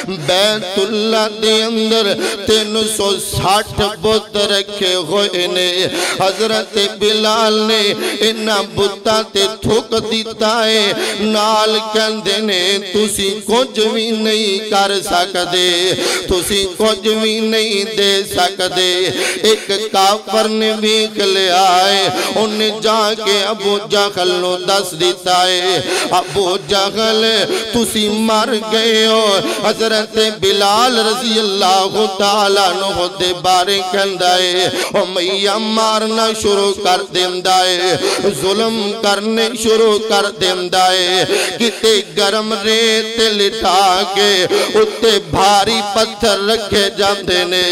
بیت اللہ دے اندر 360 بت رکھے ہوئے نے حضرت بلال نے انہاں بتاں تے تھوک دیتا ہے نال کہندے نے تسی کچھ بھی نہیں کر سکدے تسی کچھ بھی نہیں دے سکدے ایک کافر نے ویکھ لیا ہے انہیں جا کے ابو جہل نو دس دیتا ہے ابو جہل تسی مر گئے ہو حضرت بلال رضی اللہ تعالیٰ عنہ دے بارے کہندا ہے او میاں مارنا شروع کر دیندا ہے ظلم کرنے شروع کر دیندا ہے کتے گرم ریت لٹا کے اتے بھاری پتھر رکھے جاندے نے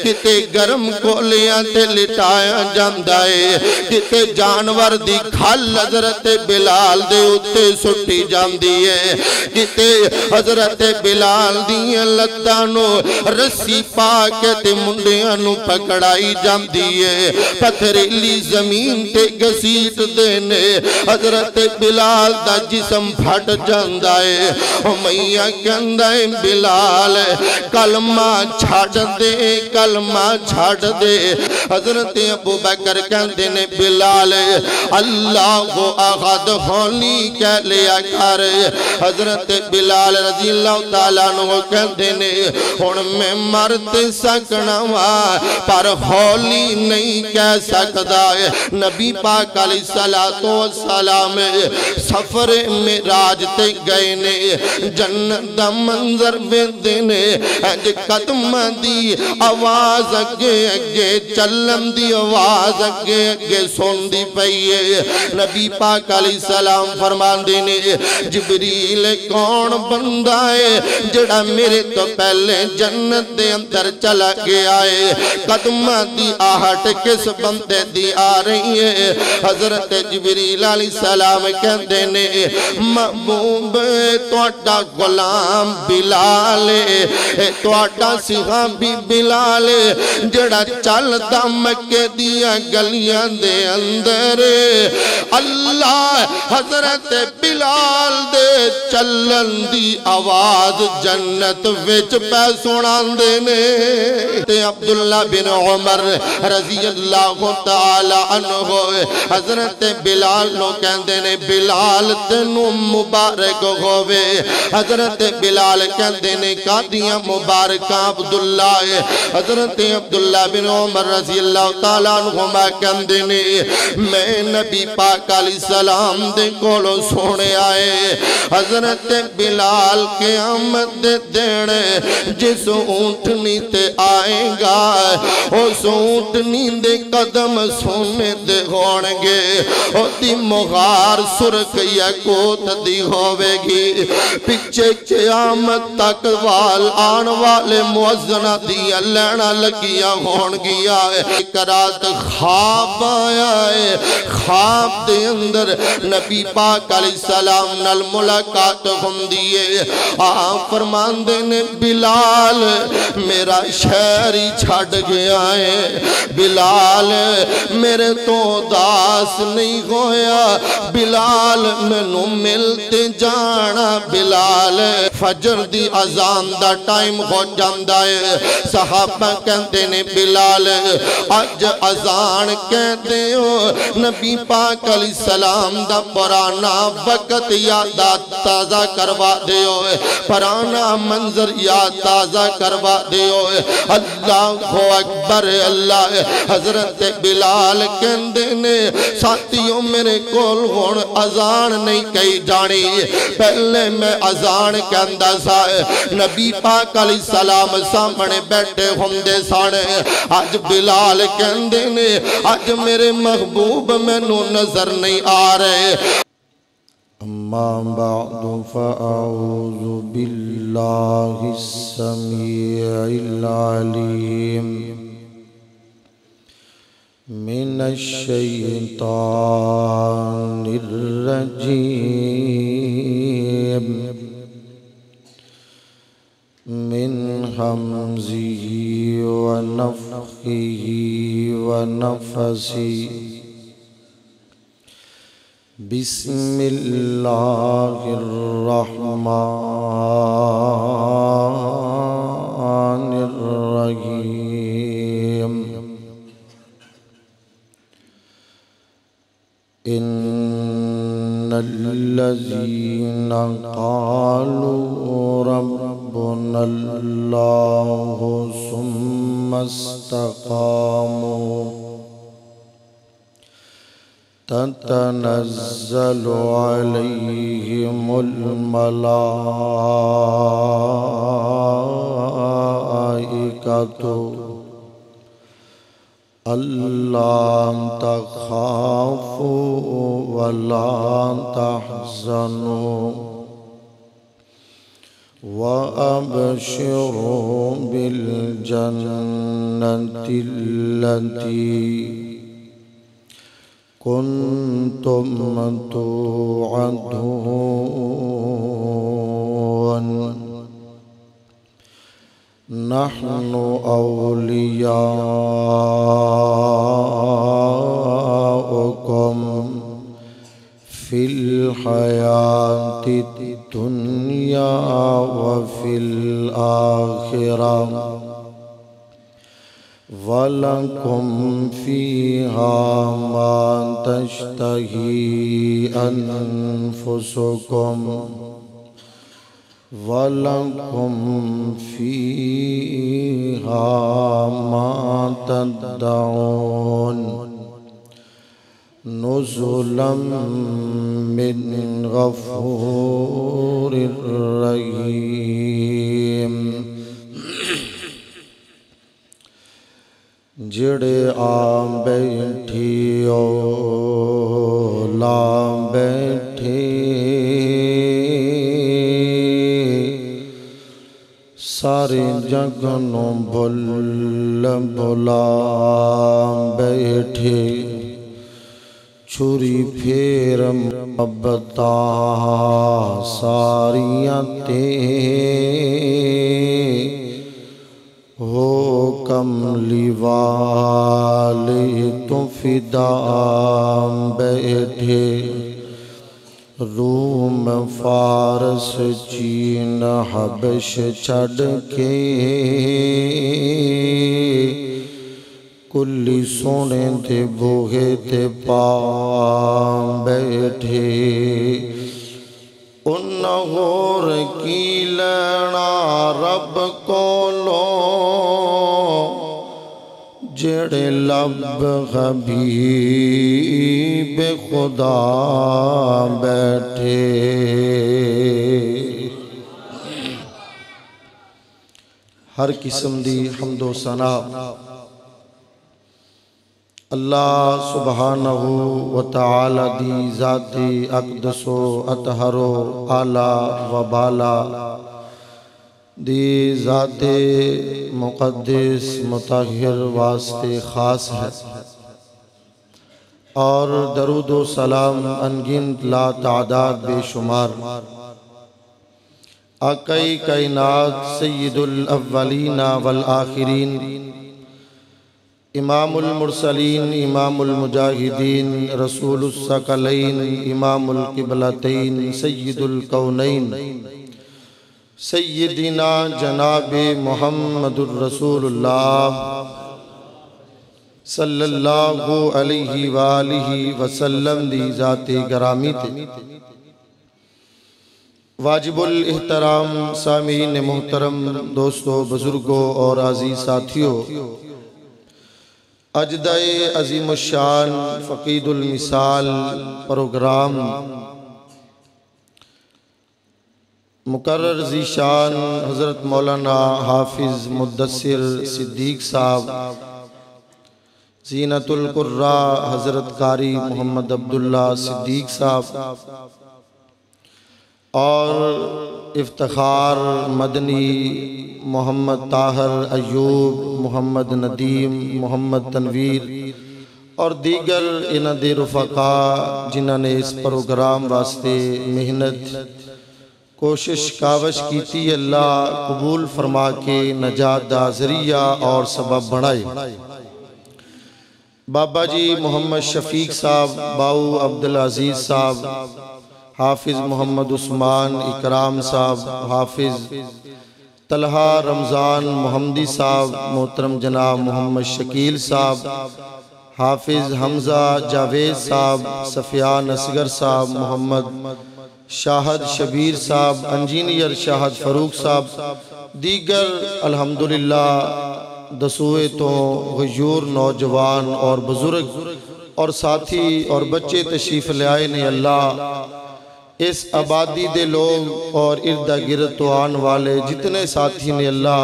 کتے گرم کولیاں تے لٹایا جاندا ہے کتے جانور دی کھل حضرت بلال دے اتے سٹی جاندی ہے کتے حضرت بلال دی لتانو رسی پا کے تے منڈیاں نو پکڑائی جاندی ہے پتھریلی زمین تے گسیٹ دینے حضرت بلال دا جسم پھٹ جاندا ہے میاں کہندا ہے بلال کلمہ چھاڑ دے کلمہ چھاڑ دے حضرت ابو بکر کہندے نے بلال اللہ احد ہولی کہہ لیا کر حضرت بلال رضی اللہ تعالیٰ عنہ کہندے نے ہن میں مرد سکنا وا پر ہولی نہیں کہہ سکدا نبی پاک علیہ السلام سفر معراج تے گئے نے جنت دا منظر ویندے نے اج قدم دی آواز اگے اگے چلن دی آواز اگے اگے سن دی پئی ہے نبی پاک علیہ السلام فرماندے نے جبریل کون بندہ ہے جڑا میرے تو پہلے جنت دے اندر چلا گیا ہے قدم دی آہٹ کس بندے دی آ رہی ہے حضرت جبریل علیہ السلام کہندے نے محبوب تواڈا غلام بلال تواڈا صحابی بلال جڑا چلدا مکے دیاں گلیاں دے اندر اللہ حضرت بلال دے چلن دی آواز جنت وچ پہ سناندے نے تے عبداللہ بن عمر رضی اللہ تعالی عنہ حضرت بلال نو کہندے نے بلال تینو مبارک ہووے حضرت بلال کہندے نے کادیاں مبارکاں عبداللہ حضرت عبداللہ بن عمر رضی اللہ تعالیٰ عنہما کہندے نے میں نبی پاک علیہ السلام دے کولو سونے آئے حضرت بلال قیامت دے دین جس اونٹنی تے آئیں گا اس اونٹنی دے قدم سونے دے ہونگے او دی مغار سرخ یاقوت دی ہوئے گی پچھے قیامت تک وال آن والے موزنہ دیا لینا لگیا ہون گیا ہے ایک رات خواب آیا ہے خواب دے اندر نبی پاک علیہ السلام نال ملاقات ہم دیئے آپ فرمان دینے بلال میرا شہری چھڑ گیا ہے بلال میرے تو داس نہیں ہویا بلال میں نو ملتے جانا بلال فجر دی اذان دا ٹائم ہو جاندہ ہے صحابہ کہتے نے بلال آج اذان کہتے ہو نبی پاک علیہ السلام دا پرانا وقت یادات تازہ کروا دے ہوئے پرانا منظر یاد تازہ کروا دے ہوئے اللہ اکبر اللہ حضرت بلال کہتے نے ساتھیوں میرے کول ہون اذان نہیں کہی جانی پہلے میں اذان کہندہ سا نبی پاک علیہ السلام سامنے بیٹھے ہم دے سانے آج بلال کہندے نے آج میرے محبوب میں نو نظر نہیں آ رہے اما بعد فاعوذ باللہ السمیع العلیم من الشیطان الرجیم من حمزه ونفخه ونفسه بسم اللہ الرحمن الذين قالوا ربنا الله ثم استقاموا تتنزل عليهم الملائكة ألا تخافوا ولا تحزنوا وأبشروا بالجنة التي كنتم توعدون نحن أولياؤكم في الحياة الدنيا وفي الآخرة وَلَكُمْ فِيهَا مَا تَشْتَهِي أَنفُسُكُمْ وَلَكُمْ فِيهَا مَا تَدَّعُونَ نُزُلًا مِّن غَفُورٍ رَّحِيمٍ جڑے آم بیٹھیو لام بیٹھے سارے جگنوں بھل بھلا بیٹھے چھری پھیر محبتاں ساریاں تے ہو کملی والے تو فدا بیٹھے روم فارس چین حبش چھڑ کے کلی سونے تے بوہے تے پاں بیٹھے انہور کی لینا رب کو لو جڑے لب حبیب خدا بیٹھے ہر قسم دی حمد و ثنا اللہ سبحانہ و تعالی دی ذات اقدس و اطہر و اعلی و بالا دی ذات مقدس مطہر واسطے خاص ہے اور درود و سلام انگنت لا تعداد بے شمار آقائی کائنات سید الاولین والآخرین امام المرسلین امام المجاہدین رسول الثقلین امام القبلتین سید الکونین سیدنا جناب محمد الرسول اللہ صلی اللہ علیہ وآلہ وسلم دی ذات گرامی تے واجب الاحترام سامعین محترم دوستو بزرگوں اور عزیز ساتھیوں اجدائے عظیم الشان فقید المثال پروگرام مقرر ذیشان حضرت مولانا حافظ مدثر صدیق صاحب زینت القرہ حضرت قاری محمد عبداللہ صدیق صاحب اور افتخار مدنی محمد طاہر ایوب محمد ندیم محمد تنویر اور دیگر انہ دے رفقا جنہوں نے اس پروگرام واسطے محنت کوشش کاوش کیتی اللہ قبول فرما کے نجات دا ذریعہ اور سبب بڑھائے بابا جی محمد شفیق صاحب باؤ عبدالعزیز صاحب حافظ محمد عثمان اکرام صاحب حافظ طلحہ رمضان محمدی صاحب محترم جناب محمد شکیل صاحب حافظ حمزہ جاوید صاحب سفیان اصغر صاحب محمد شاہد شبیر صاحب، انجینئر شاہد فاروق صاحب، دیگر الحمدللہ دسوئے تو غیور نوجوان اور بزرگ اور ساتھی اور بچے تشریف لے آئے نے اللہ اس آبادی دے لوگ اور اردہ گرد تو آن والے جتنے ساتھی نے اللہ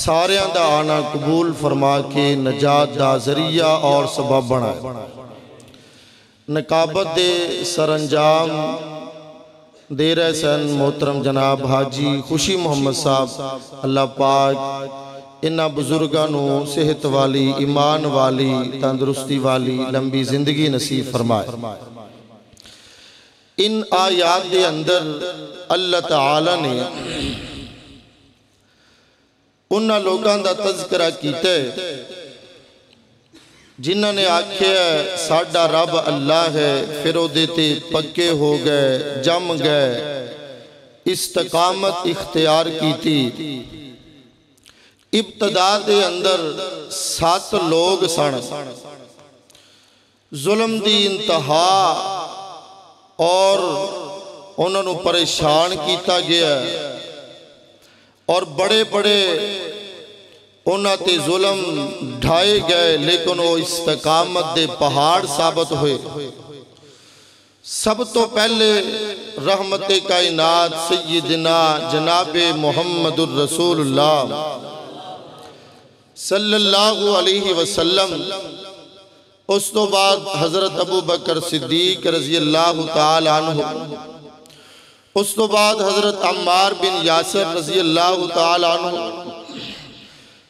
ساریاں دا آنا قبول فرما کے نجات دا ذریعہ اور سبب بنائے۔ نقابت دے سر انجام دے رہے سن محترم جناب حاجی خوشی محمد صاحب، اللہ پاک انہا بزرگانو صحت والی، ایمان والی، تندرستی والی لمبی زندگی نصیب فرمائے۔ ان آیات دے اندر اللہ تعالی نے انہا لوگاں دا تذکرہ کیتے جنہاں نے آکھے ساڈا رب اللہ ہے، پھر او دیتے پکے ہو گئے، جم گئے، استقامت اختیار کی تھی۔ ابتدا دے اندر 7 لوگ سن، ظلم دی انتہا اور انہوں نے پریشان کیتا گیا اور بڑے بڑے انہاں تے ظلم ڈھائے گئے، لیکن وہ استقامت دے پہاڑ ثابت ہوئے۔ سب تو پہلے رحمت کائنات سیدنا جناب محمد الرسول اللہ صلی اللہ علیہ وسلم، اس تو بعد حضرت ابو بکر صدیق رضی اللہ تعالی عنہ، اس تو بعد حضرت عمار بن یاسر رضی اللہ تعالی عنہ،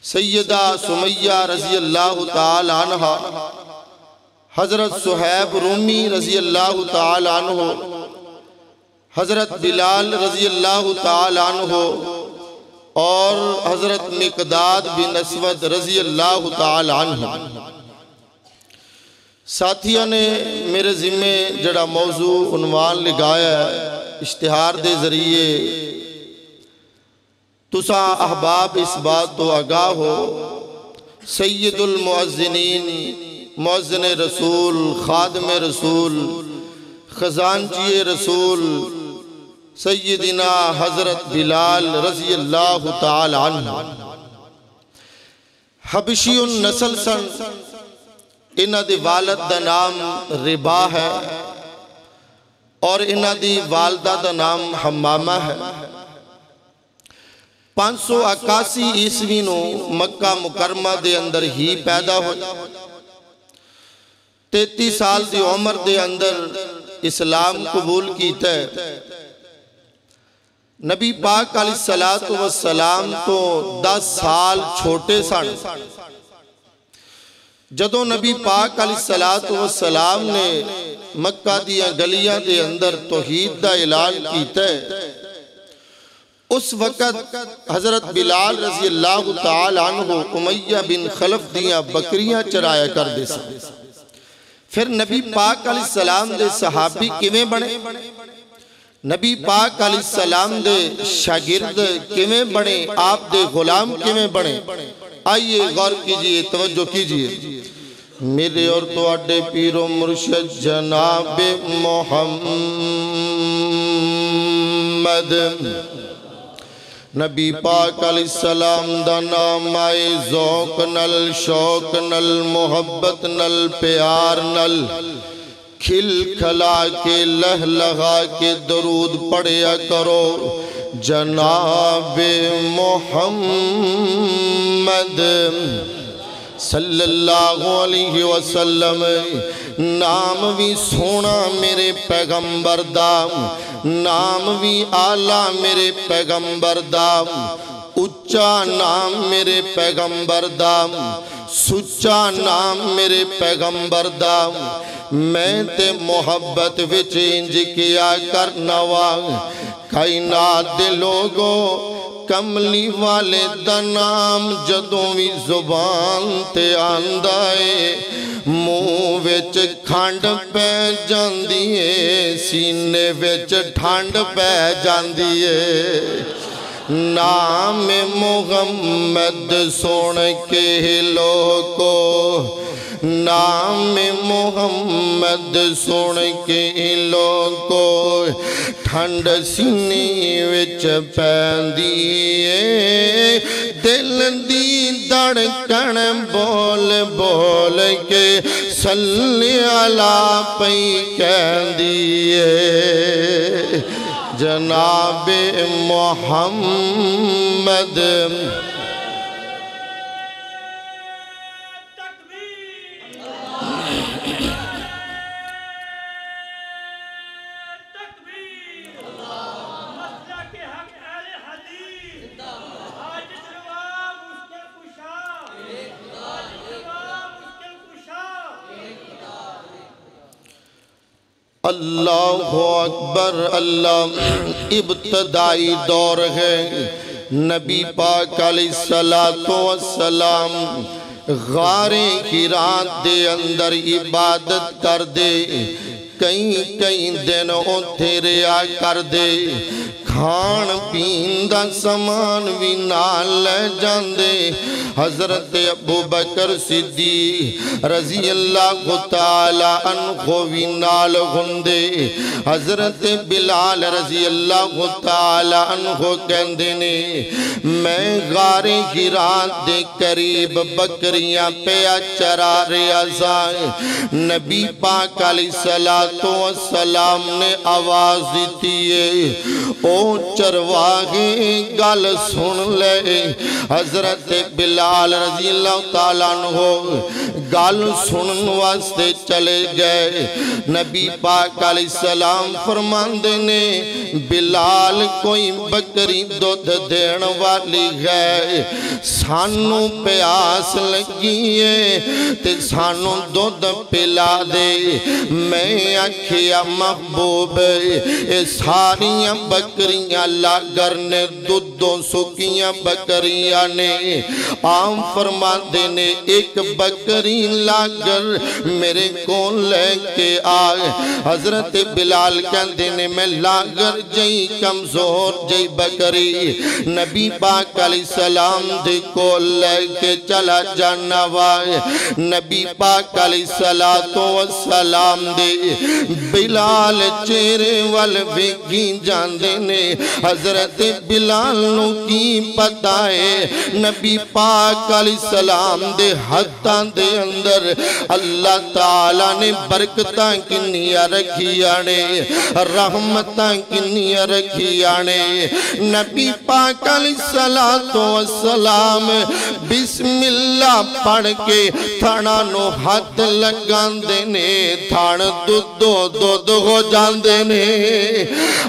سیدہ سمیہ رضی اللہ تعالی عنہ، حضرت صہیب رومی رضی اللہ تعالی عنہ، حضرت بلال رضی اللہ تعالی عنہ اور حضرت مقداد بن اسود رضی اللہ تعالی عنہ۔ ساتھیوں نے میرے ذمہ جڑا موضوع عنوان لگایا ہے اشتہار دے ذریعے تسا احباب اس بات تو آگاہ ہو، سید المؤذنین، مؤذن رسول، خادم رسول، خزانچی رسول سیدنا حضرت بلال رضی اللہ تعالی عنہ حبشی النسل سن۔ انہاں دی والد دا نام ربا ہے اور انہاں دی والدہ دا نام حمامہ ہے۔ 581 عیسوی نو مکہ مکرمہ دے اندر ہی پیدا ہوئے، 33 سال دی عمر دے اندر اسلام قبول کیتا ہے۔ نبی پاک علیہ السلام تو 10 سال چھوٹے سن جدوں نبی پاک علیہ السلام نے مکہ دیاں گلیاں دے اندر توحید دا اعلان کیتا ہے، اس وقت حضرت بلال رضی اللہ تعالی عنہ امیہ بن خلف دیاں بکریاں چرایا کر دے سن۔ پھر نبی پاک علیہ السلام دے صحابی کیویں بنے، نبی پاک علیہ السلام دے شاگرد کیویں بنے، آپ دے غلام کیویں بنے، آئیے غور کیجئے، توجہ کیجئے۔ میرے اور تو اڈے پیر و مرشد جناب محمد نبی پاک علیہ السلام دا نام آئے ذوق نل، شوق نل، محبت نل، پیار نل، کھل کھلا کے لہ لغا کے درود پڑھیا کرو جناب محمد صلی اللہ علیہ وسلم۔ نام بھی سونا میرے پیغمبر دا، نام بھی آلہ میرے پیغمبر دا، اچھا نام میرے پیغمبر دا، سچا نام میرے پیغمبر دا۔ میں تے محبت وچ انج کیا کرنا وا، کائنات دے لوگوں کملی والے دا نام جدوں بھی زبان تے آندائے، منہ وچ کھانڈ پہ جاندی ہے، سینے وچ ٹھانڈ پہ جاندی ہے۔ نام محمد سن کے لوگو نام محمد سن کے لوگو ٹھنڈ سینے وچ پیندی ہے دل دی دھڑکن بول بول کے صلی علی پئی کہندی ہے جناب محمد اللہ اکبر اللہ ابتدائی دور ہے نبی پاک علیہ السلام غار حراء دے اندر عبادت کر دے کئی دن اوتھے رہا کر دے کھان پین دا سامان بھی نال لے جاندے حضرت ابو بکر صدیق رضی اللہ تعالی عنہ بھی نال ہوندے حضرت بلال رضی اللہ تعالی عنہ کہندے نے میں غار حراء دے قریب بکریاں پیا چرا رہا سا نبی پاک علیہ السلام نے آواز دیتی ہے او چرواہے گل سن لے حضرت بلال رضی اللہ تعالیٰ عنہ گل سنن واسطے چلے گئے نبی پاک علیہ السلام فرماندے نے بلال کوئی بکری دودھ دین والی ہے سانو پیاس لگی ہے تے سانو دودھ پلا دے میں آکھیا محبوب اے ساریاں بکریاں لاگر نے دودھوں سکیاں بکریاں نے عام فرما دینے ایک بکری لاگر میرے کون لے کے آئے حضرت بلال کہندے نے میں لاگر جئی کمزور جئی بکری نبی پاک علیہ السلام دے کو لے کے چلا جانا وائے نبی پاک علیہ السلام دے بلال چہرے والویگی جاندے نے حضرت بلال نو کی پتہ ہے نبی پاک علیہ السلام دے حدان دے اندر اللہ تعالیٰ نے برکتاں کنیا رکھیانے رحمتاں کنیا رکھیانے نبی پاک علیہ السلام بسم اللہ پڑھ کے تھانا نو ہاتھ لگان دینے تھان دودھ ہو جان دینے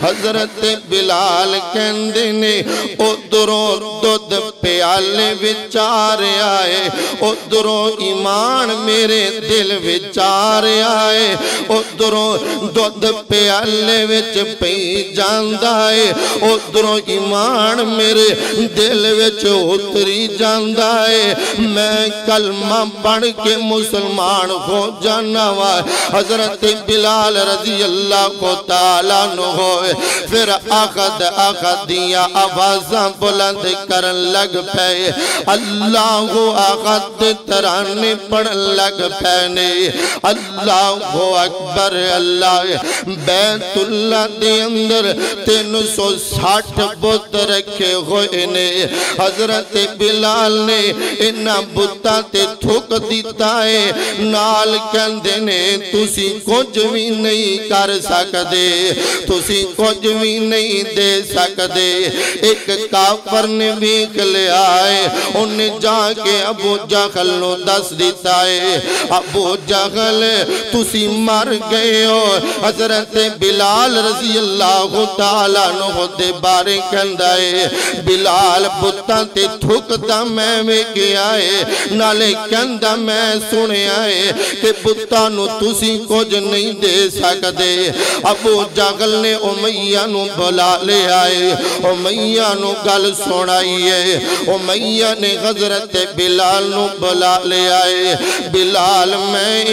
حضرت بلال کہندے نے ادھروں دودھ پیالے وچار آئے ادھروں ایمان میرے دل وچار آئے ادھروں دودھ پیالے وچ پئی جاندہ ہے ادھروں ایمان میرے دل وچ اتری جاندہ ہے میں کلمہ پڑھ کے مسلمان ہو جانا وائے حضرت بلال رضی اللہ تعالیٰ عنہ ہوئے پھر آخدیاں آوازاں بلند کرن لگ پے اللہ آخد ترانے پڑھن لگ پینے اللہ اکبر اللہ بیت اللہ دے اندر 360 بت رکھے ہوئے نے حضرت بلال نے انہاں بتاں تے تھوک دیتا ہے نال کہندے نے تسی کچھ بھی نہیں کر سکدے تسی کچھ بھی نہیں دے سکدے ایک کافر نے ویکھ لیا ہے انہیں جا کے ابو جہل نو دس دیتا ہے ابو جہل تسی مر گئے ہو حضرت بلال رضی اللہ تعالیٰ عنہ دے بارے کہندا ہے بلال بتاں تے تھکدا میں گیا ہے نالے کہندا میں سنیا ہے کہ بتاں نو تسی کچھ نہیں دے سکدے ابو جہل نے امیہ نو بلا لے آئے امیہ نو گل سنائی ہے امیہ نے حضرت بلال نو بلا لے آئے بلال میں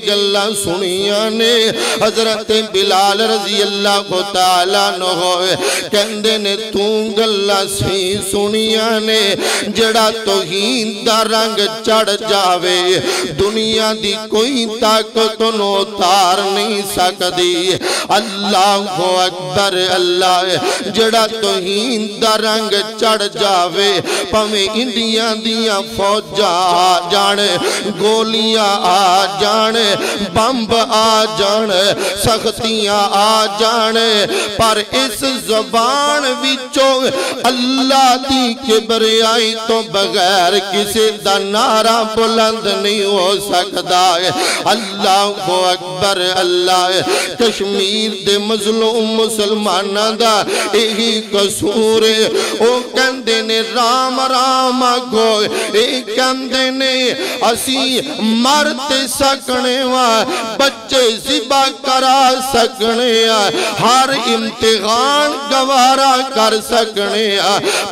گلہ سنیا نے حضرت بلال رضی اللہ تعالیٰ عنہ ہوئے کہندے نے تو گلہ سی سنیا نے جڑا توہین دا رنگ چڑھ جاوے دنیا دی کوئی طاقت نو اتار نہیں سکدی اللہ اکبر اللہ جڑا توہین دا رنگ چڑھ جاوے پویں انڈیا دیاں فوجاں آ جان گولیاں آ جان بمب آ جان سختیاں آ جان پر اس زبان وچوں اللہ دی کبریائی تو بغیر کسی دا نعرہ بلند نہیں ہو سکتا ہے اللہ اکبر اللہ کشمیر دے مظلوم مسلمانہ دا ایہی قصور او کہندے نے رام رام گو ایک کہندے نے اسی مرتے سکنے وا بچے زبا کرا سکنے ہر امتحان گوارا کر سکنے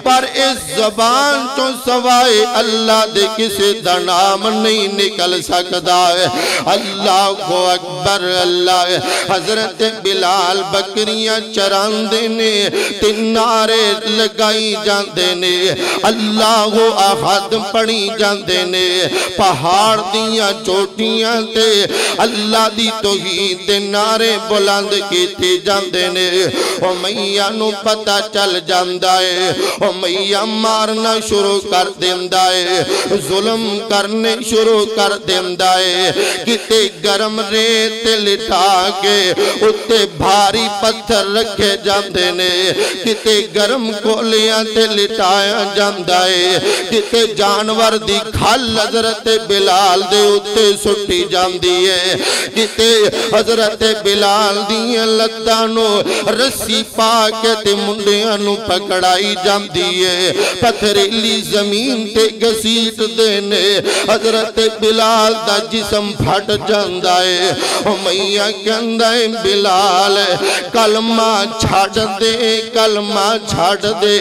پر اس زبان تو سوائے اللہ دے کسی دا نام نہیں نکل سکتا ہے اللہ کو اکبر اللہ حضرت بلال بکریاں چراندے نے تین نعرے لگائی جاندے نے اللہ احد پڑھی جاندے نے پہاڑ دیاں چوٹیاں تے اللہ دی توحید دے نعرے بلند کیتے جاندے نے او میاں نو پتہ چل جاندا ہے او میاں مارنا شروع کر دیندا ہے ظلم کرنے شروع کر دیندا ہے کتے گرم ریت لٹا کے اتے بھاری پتھر رکھے جاندے نے کتے گرم کولیاں تے لٹایا جاندا ہے کتے جانور دی کھل حضرت بلال دے اتے سٹی جاندی ہے کتے حضرت بلال دی لتانو رسی پاکے تے منڈیاں پکڑائی جاندی ہے پتھریلی زمین تے گسیٹ دینے حضرت بلال دا جسم پھٹ جاندہ ہے او میاں کہندہ ہے بلال کلمہ چھاڑ دے کلمہ چھاڑ دے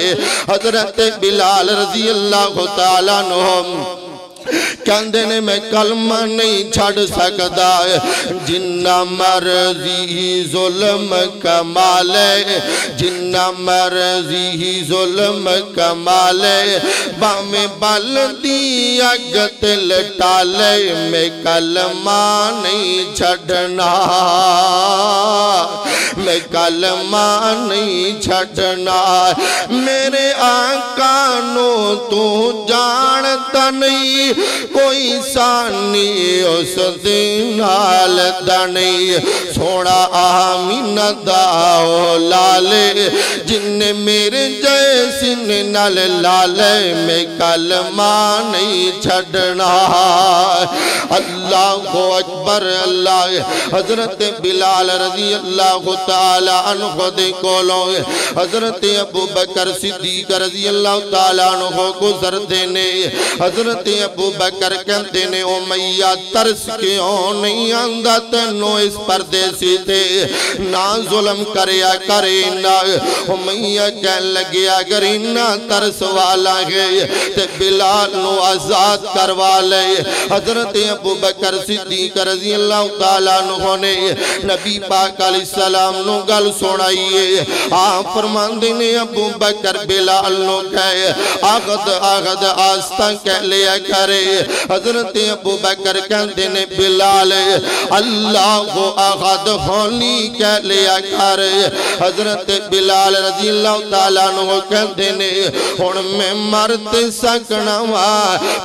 حضرت بلال رضی اللہ تعالیٰ عنہ کہندے نے میں کلمہ نہیں چھڑ سکدا جنہ مرضی ظلم کمالے جنہ مرضی ظلم کمالے بامیں بلدی اگت لٹالے میں کلمہ نہیں چھڑنا میں کلمہ نہیں چھڑنا میرے آقا نو تو جانتا نہیں کوئی سانی اس دن حالتا نہیں سوڑا آمین داؤ لالے جن میرے جیسی نل لالے میں کلمہ نہیں چھڑنا اللہ اکبر اللہ حضرت بلال رضی اللہ تعالیٰ عنہ دے کولوں حضرت ابو بکر صدیق رضی اللہ تعالیٰ عنہ گزر دینے حضرت ابو بکر کہتے نے او میاں ترس کیوں نہیں آندہ تنو اس پردیسی تے نا ظلم کریا کرینا او میاں کہن لگیا گرینا ترس والا ہے تے بلال نو آزاد کروا لے حضرت ابو بکر صدیق رضی اللہ تعالیٰ عنہ نے نبی پاک علیہ السلام نو گل سنائیے آپ فرماندے نے ابو بکر بلال نو کہے آغد آستہ کہہ لیا کرے حضرت ابو بکر کہندے نے بلال اللہ آغد ہولی کہہ لیا کرے حضرت بلال رضی اللہ تعالیٰ عنہ کہندے نے ہن میں مرد سکنا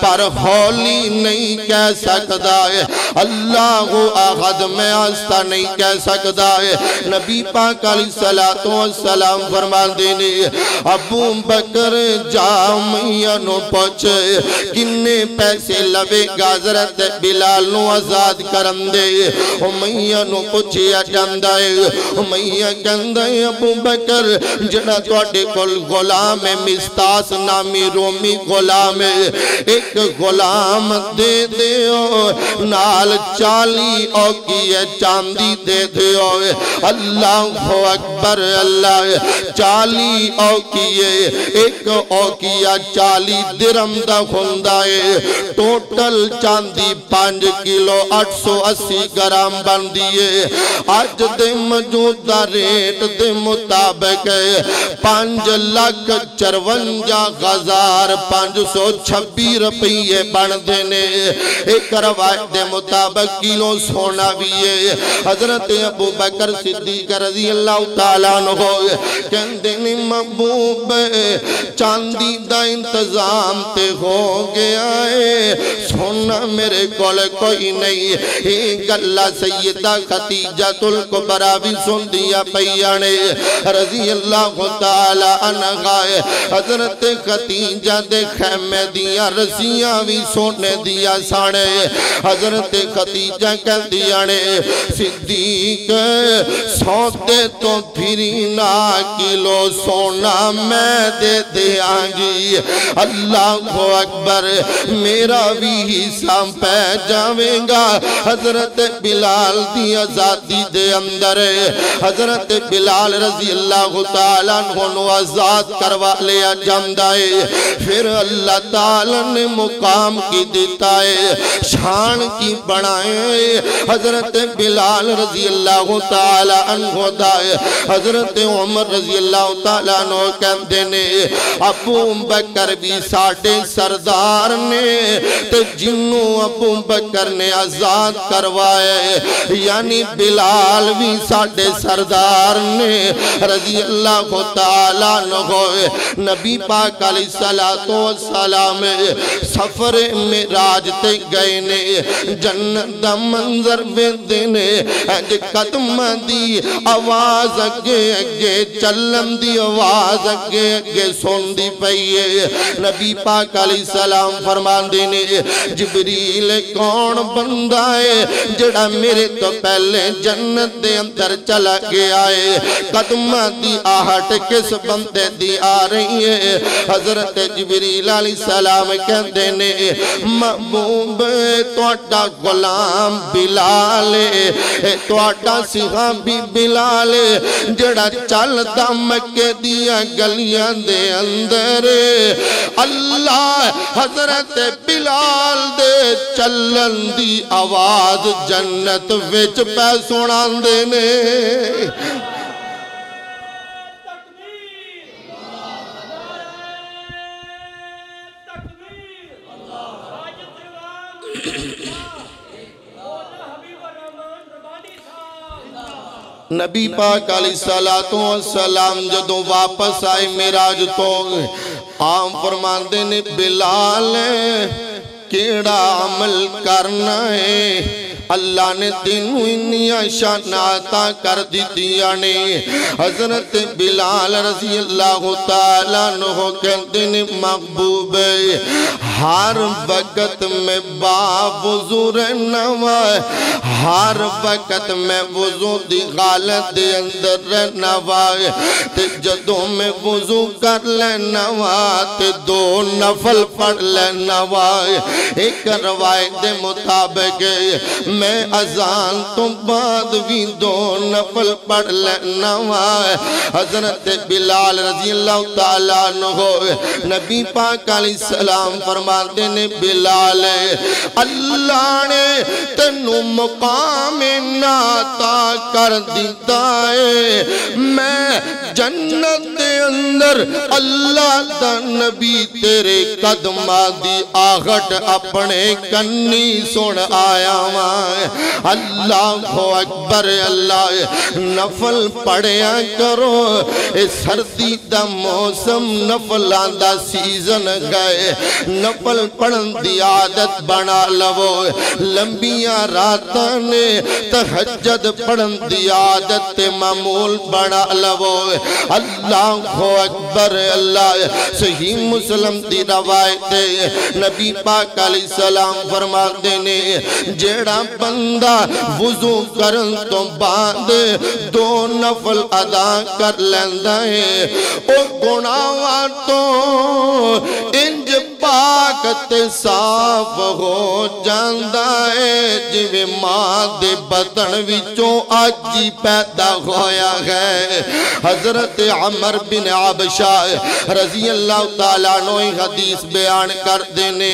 پر ہولی نہیں کہہ سکتا ہے اللہ آغد میں آستہ نہیں کہہ سکتا ہے نبی پاک علیہ السلام فرمان دینے ابو بکر جا میاں نو پوچھے کنے پیسے لوے گا حضرت بلال نو آزاد کرن دے او میاں نو پوچھیا جاندہ ہے او میاں کہندہ ہے ابو بکر جڑا توڑے کل غلام مستاس نامی رومی غلام ایک غلام دے دے نال 40 اوقیہ چاندی دے دیو اللہ اکبر اللہ 40 اوقیہ ایک اوقیہ 40 درم دا خندائے ٹوٹل چاندی 5 کلو 880 گرام بن دیئے آج دے موجودہ ریٹ دے مطابق 5,54,526 روپیے بن دینے ایک روایت دے مطابق کلو سونا بھی ہے حضرت ابو بکر صدیق رضی اللہ تعالیٰ عنہ کہندے نے محبوب چاندی دا انتظام تے ہو گیا ہے سونا میرے کول کوئی نہیں ایک اللہ سیدہ خدیجہ الکبریٰ بھی سن دیا پیانے رضی اللہ تعالیٰ عنہ حضرت خدیجہ دے خیمے دیا رسیاں بھی سونے دیا سانے حضرت خدیجہ کہہ دیا نے صدیق سوتے تو پھرینا کلو سونا میں دے دیا گی اللہ اکبر میرا بھی حصہ پہ جاوے گا حضرت بلال دی آزادی دے اندر حضرت بلال رضی اللہ تعالیٰ عنہ آزاد کروا لیا جامدائے پھر اللہ تعالیٰ نے مقام کی دیتا ہے شان کی بڑھائے حضرت بلال رضی اللہ تعالیٰ عنہ دائے حضرت عمر رضی اللہ تعالیٰ عنہ کہندے نے ابو بکر بھی ساڑھے سردار نے تے جنوں ابو بکر نے آزاد کروائے یعنی بلال بھی ساڑھے سردار نے رضی اللہ تعالیٰ عنہ نبی پاک علیہ السلام سفر معراج تے گئے نے جنت دا منظر ویندے نے اج قدم دی آواز اگے اگے چلن دی آواز اگے اگے سن دی پئیے نبی پاک علیہ السلام فرماندے نے جبریل کون بندہ ہے جڑا میرے تو پہلے جنت دے اندر چلا گیا ہے قدم دی آہٹ کس بندے دی آ رہی ہے حضرت جبریل علیہ السلام کہندے نے محبوب توڑا غلام بلال توڑا صحابی بلال جڑا چل دا مکے دیا گلیاں دے اندر اللہ حضرت بلال دے چلن دی آواز جنت وچ پہ سنان دے نے نبی پاک علیہ السلام جدوں واپس آئے معراج تو عام فرماندے نے بلال کیڑا عمل کرنا ہے اللہ نے تینوں انیاں شاناتا کر دیتیاں نے حضرت بلال رضی اللہ تعالیٰ عنہ کہتے ہیں محبوب ہر وقت میں وضو رہنا ہے ہر وقت میں وضو دی غالت دے اندر رہنا ہے تے جدوں میں وضو کر لینا ہے تے 2 نفل پڑھ لینا ہے ایک روایت دے مطابق میں اذان تو بعد بھی 2 نفل پڑھ لینا ہے حضرت بلال رضی اللہ تعالیٰ عنہ نبی پاک علیہ السلام فرماتے نے بلال اللہ نے تینوں مقام نعتا کر دیتا ہے میں جنت دے اندر اللہ دا نبی تیرے قدمہ دی آغٹ اپنے کنی سن آیا ہوا اللہ اکبر اللہ نفل پڑھیا کرو سردی دا موسم نفلان دا سیزن گئے نفل پڑھن دی عادت بنا لو لمبیاں راتانے تہجد پڑھن دی عادت معمول بنا لو اللہ اکبر اللہ صحیح مسلم دی روایت نبی پاک علیہ السلام فرماتے نے جیڑا بندہ وضو کرن تو بعد 2 نفل ادا کر لیندہ ہے او گناہاں تو انج پاک پاک تے صاف ہو جاندا ہے جویں ماں دے بطن وچوں اج ہی پیدا ہویا ہے۔ حضرت عمر بن عبشہ رضی اللہ تعالیٰ عنہ حدیث بیان کر دینے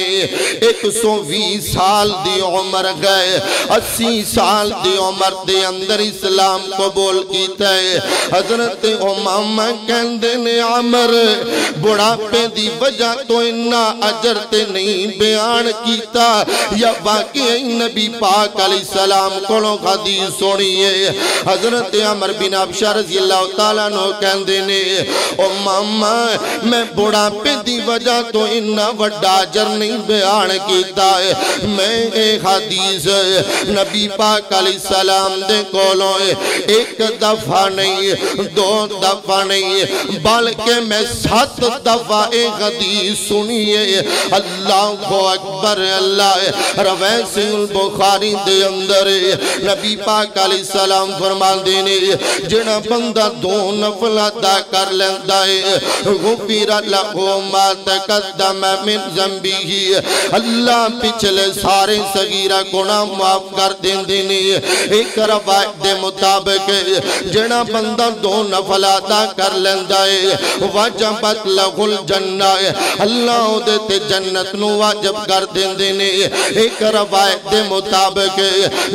120 سال دی عمر گئے، 80 سال دی عمر دے اندر اسلام قبول کیتا ہے۔ حضرت امامہ کہندے نے عمر بڑھاپے دی وجہ تو انہا اجر تے نہیں بیان کیتا یا واقعی نبی پاک علیہ السلام کولوں حدیث سنیے۔ حضرت عمر بن عبشہ رضی اللہ تعالیٰ عنہ کہندے نے امامہ میں بڑھاپے دی وجہ تو انہا وڈا اجر نہیں بیان کیتا ہے، میں ایک حدیث نبی پاک علیہ السلام دے کولوں ایک دفعہ نہیں 2 دفعہ نہیں بلکہ میں 7 دفعہ ایک حدیث سنیے۔ اللہ اکبر اللہ روایت البخاری دے اندر نبی پاک علیہ السلام فرمان دینے جنہ بندہ 2 نفل ادا کر لیندہ ہے غفر لہو ما تقدم من ذنبہ، اللہ پچھلے سارے صغیرہ گناہ معاف کر دینے۔ ایک روایت دے مطابق جنہ بندہ 2 نفل ادا کر لیندہ ہے وجبت لہ الجنہ، اللہ دیتے جنت نو واجب کر دینے۔ ایک روایت دے مطابق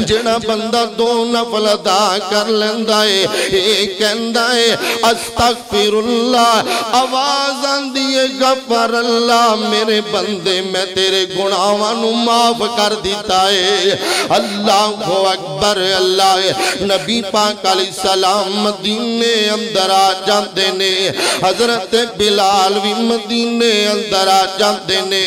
جنہ بندہ 2 نفل ادا کر لیندہ ہے ایک کہندہ ہے استغفر اللہ، آواز آندیے غفر اللہ میرے بندے میں تیرے گناہوں معاف کر دیتا ہے۔ اللہ اکبر اللہ نبی پاک علیہ السلام مدینے اندر آ جاندے نے، حضرت بلال بھی مدینے اندر آ جاندے نے۔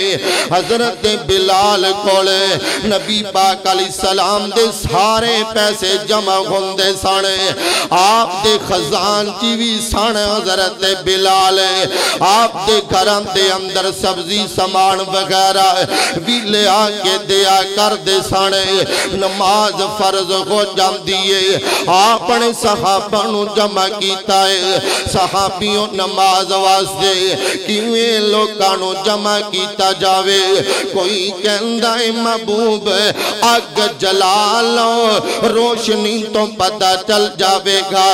حضرت بلال کولے نبی پاک علیہ السلام دے سارے پیسے جمع ہوندے سانے، آپ دے خزان کی بھی سانے حضرت بلال، آپ دے گھران دے اندر سبزی سامان وغیرہ بھی لے آکے دیا کر دے سانے۔ نماز فرض ہو جاندیے آپ نے صحابہ نو جمع کیتا ہے، صحابیوں نماز واسدے کیویں لوگانو جمع کیتا جاوے۔ کوئی کہندہ ہے محبوب آگ جلا لو روشنی تو پتہ چل جاوے گا،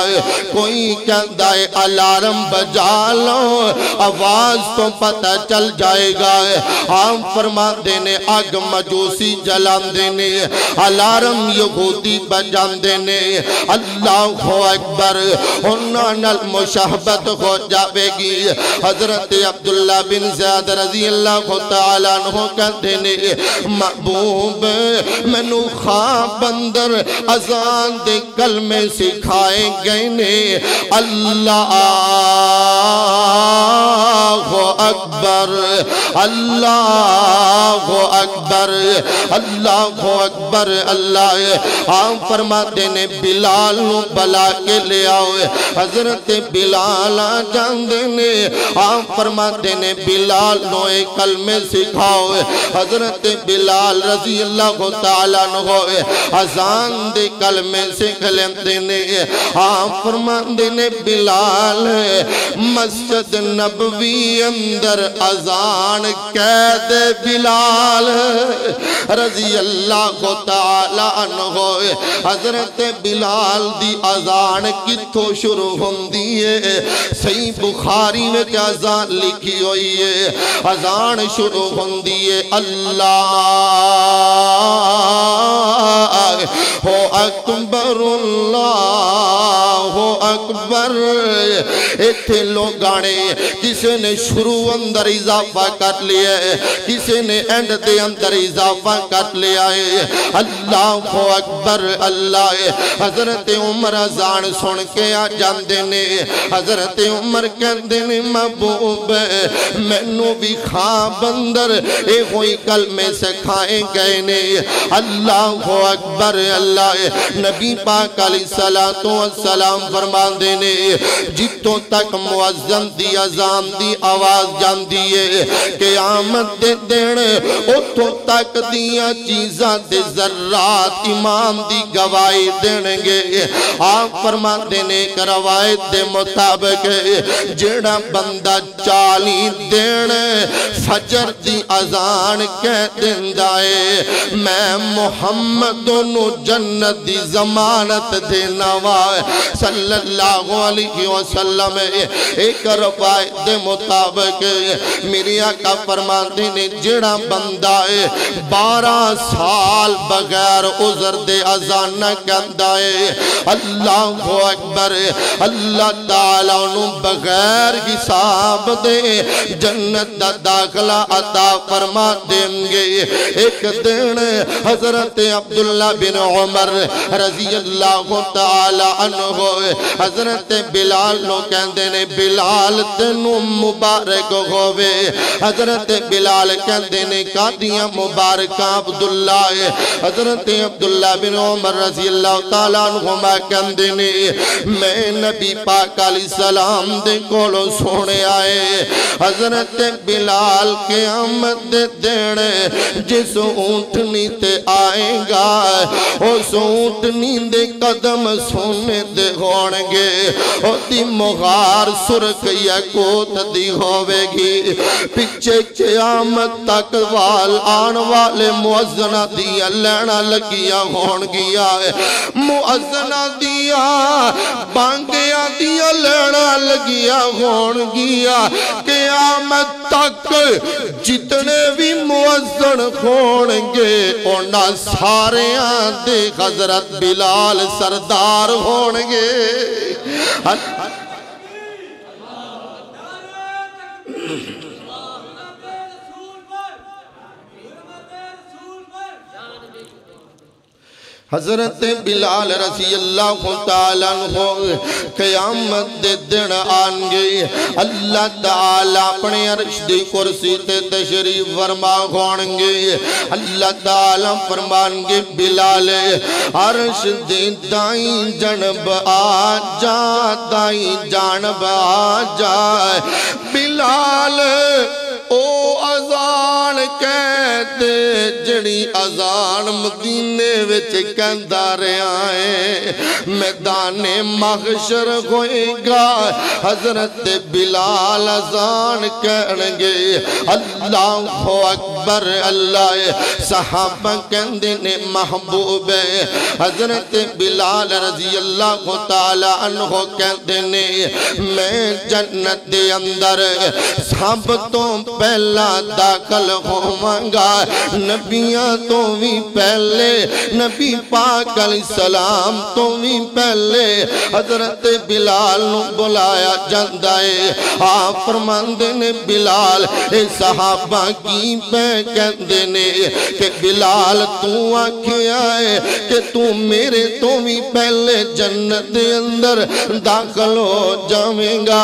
کوئی کہندہ ہے الارم بجا لو آواز تو پتہ چل جائے گا۔ ہم فرما دینے آگ مجوسی جلان دینے، الارم یہودی بجان دینے۔ اللہ اکبر انہاں المشاہبت ہو جاوے گی۔ حضرت عبداللہ بن زیاد رضی اللہ تعالیٰ عنہ کہتے نے محبوب منو خواب اندر اذان دے کلمے سکھائے گئے نے، اللہ اکبر اللہ اکبر اللہ اکبر اللہ۔ آپ فرماتے نے بلال نو بلا کے لے آؤ، حضرت بلال آ جاندے نے، آپ فرماتے نے بلال نو ایک کلمے سکھاؤ، حضرت بلال رضی اللہ تعالیٰ عنہ اذان دے کلمے سکھ لیندے نے۔ آپ فرماتے نے بلال مسجد نبوی اندر اذان کہہ دے بلال رضی اللہ تعالیٰ عنہ۔ حضرت بلال دی اذان کتھو شروع ہوندی ہے، صحیح بخاری میں کیا اذان لکھی ہوئی ہے، اذان شروع ہوندی ہے اللہ ہو اکبر اللہ ہو اکبر۔ ایتھے لوگانے کسی نے شروع اندر اضافہ کر لیا ہے، کسی نے اینڈ دے اندر اضافہ کر لیا ہے، اللہ اکبر اللہ۔ حضرت عمر اذان سن کے آ جاندے نے، حضرت عمر کہندے نے محبوب مینوں بھی خواب اندر اے ہوئی کلمے سکھائے گئے نے، اللہ اکبر اللہ۔ نبی پاک علیہ السلام فرما فرما دینے جتوں تک مؤذن دی اذان دی آواز جاندی ہے قیامت دے دن اتوں تک دیاں چیزاں دے ذرات امام دی گواہی دینگے آپ فرما دینے کا روایت دے مطابق جڑا بندہ 40 دن فجر دی اذان کہہ دیندائے میں محمد نو جنت دی ضمانت دینا وائے صلی اللہ علیہ وسلم ایک روایت دے مطابق میری آقا فرما دینے جڑا بندہ 12 سال بغیر عذر دے اذان نہ کہندائے اللہ اکبر اللہ تعالیٰ انہوں بغیر حساب دے جنت دا داخلہ عطا فرما دیں گے ایک دن حضرت عبداللہ بن عمر رضی اللہ تعالیٰ عنہ حضرت بلال نو کہندے نے بلال تنو مبارک ہوئے حضرت بلال کہندے نے قادیاں مبارکہ عبداللہ حضرت عبداللہ بن عمر رضی اللہ تعالیٰ عنہ کہندے نے میں نبی پاک علیہ السلام دے کولو سونے آئے حضرت بلال قیامت دے دینے جس اونٹنی تے آئیں گا اس اونٹنی دے قدم سونے دے ہونگے او دی مغار سرک یکوت دی ہوئے گی پچھے قیامت تک وال آن والے مؤذنہ دیا لینا لگیا ہونگیا مؤذنہ دیا بانگیا دیا لینا لگیا ہونگیا قیامت تک جتنے بھی مؤذن ہونگے اونا سارے آدھے حضرت بلال سردار ہونگے حضرت بلال رضی اللہ تعالیٰ عنہ قیامت دے دن آنگے اللہ تعالیٰ اپنے عرش دی کرسی تے تشریف فرما ہونگے اللہ تعالیٰ فرمانگے بلال عرش دے دائیں جانب آ جا دائیں جانب آ جا بلال او اذان کہتے جڑی اذان مدینے وچ کہندا رہا ہے میدان محشر ہوئے گا حضرت بلال اذان کہنگے اللہ اکبر اللہ صحابہ کہندے نے محبوب حضرت بلال رضی اللہ تعالیٰ عنہ کہندے نے میں جنت دے اندر سب تو پہلا داخل ہومانگا نبیاں تو بھی پہلے نبی پاک علیہ السلام تو بھی پہلے حضرت بلال نو بلایا جاندائے آپ فرماندے نے بلال اے صحابہ کی پہ کہندے نے کہ بلال تو آنکھیں آئے کہ تو میرے تو بھی پہلے جنت دے اندر داخل ہو جائیں گا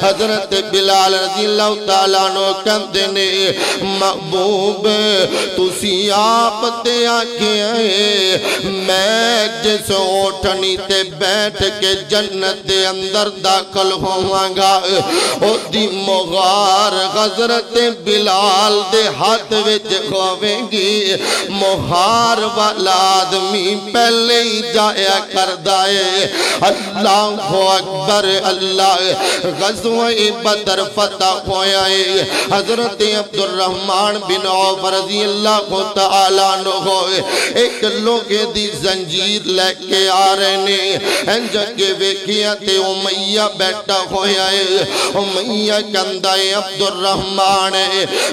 حضرت بلال رضی اللہ تعالیٰ نو کہندے نے محبوب تسی آپ تے آنکھیں آئے میں جس اوٹھنی تے بیٹھ کے جنت دے اندر داخل ہوں گا او دی مغار حضرت بلال دے ہاتھ وچ ہوئیں گی مہار والا آدمی پہلے ہی جایا کردائے اللہ اکبر اللہ غزوہ بدر فتح ہویا ہے حضرت عبدالرحمن بن عوف رضی اللہ تعالیٰ عنہ ایک لوگے دی زنجیر لے کے آ رہے نے جگہ ویکھیا تے امیہ بیٹھا ہویا ہے امیہ کہندا ہے عبدالرحمن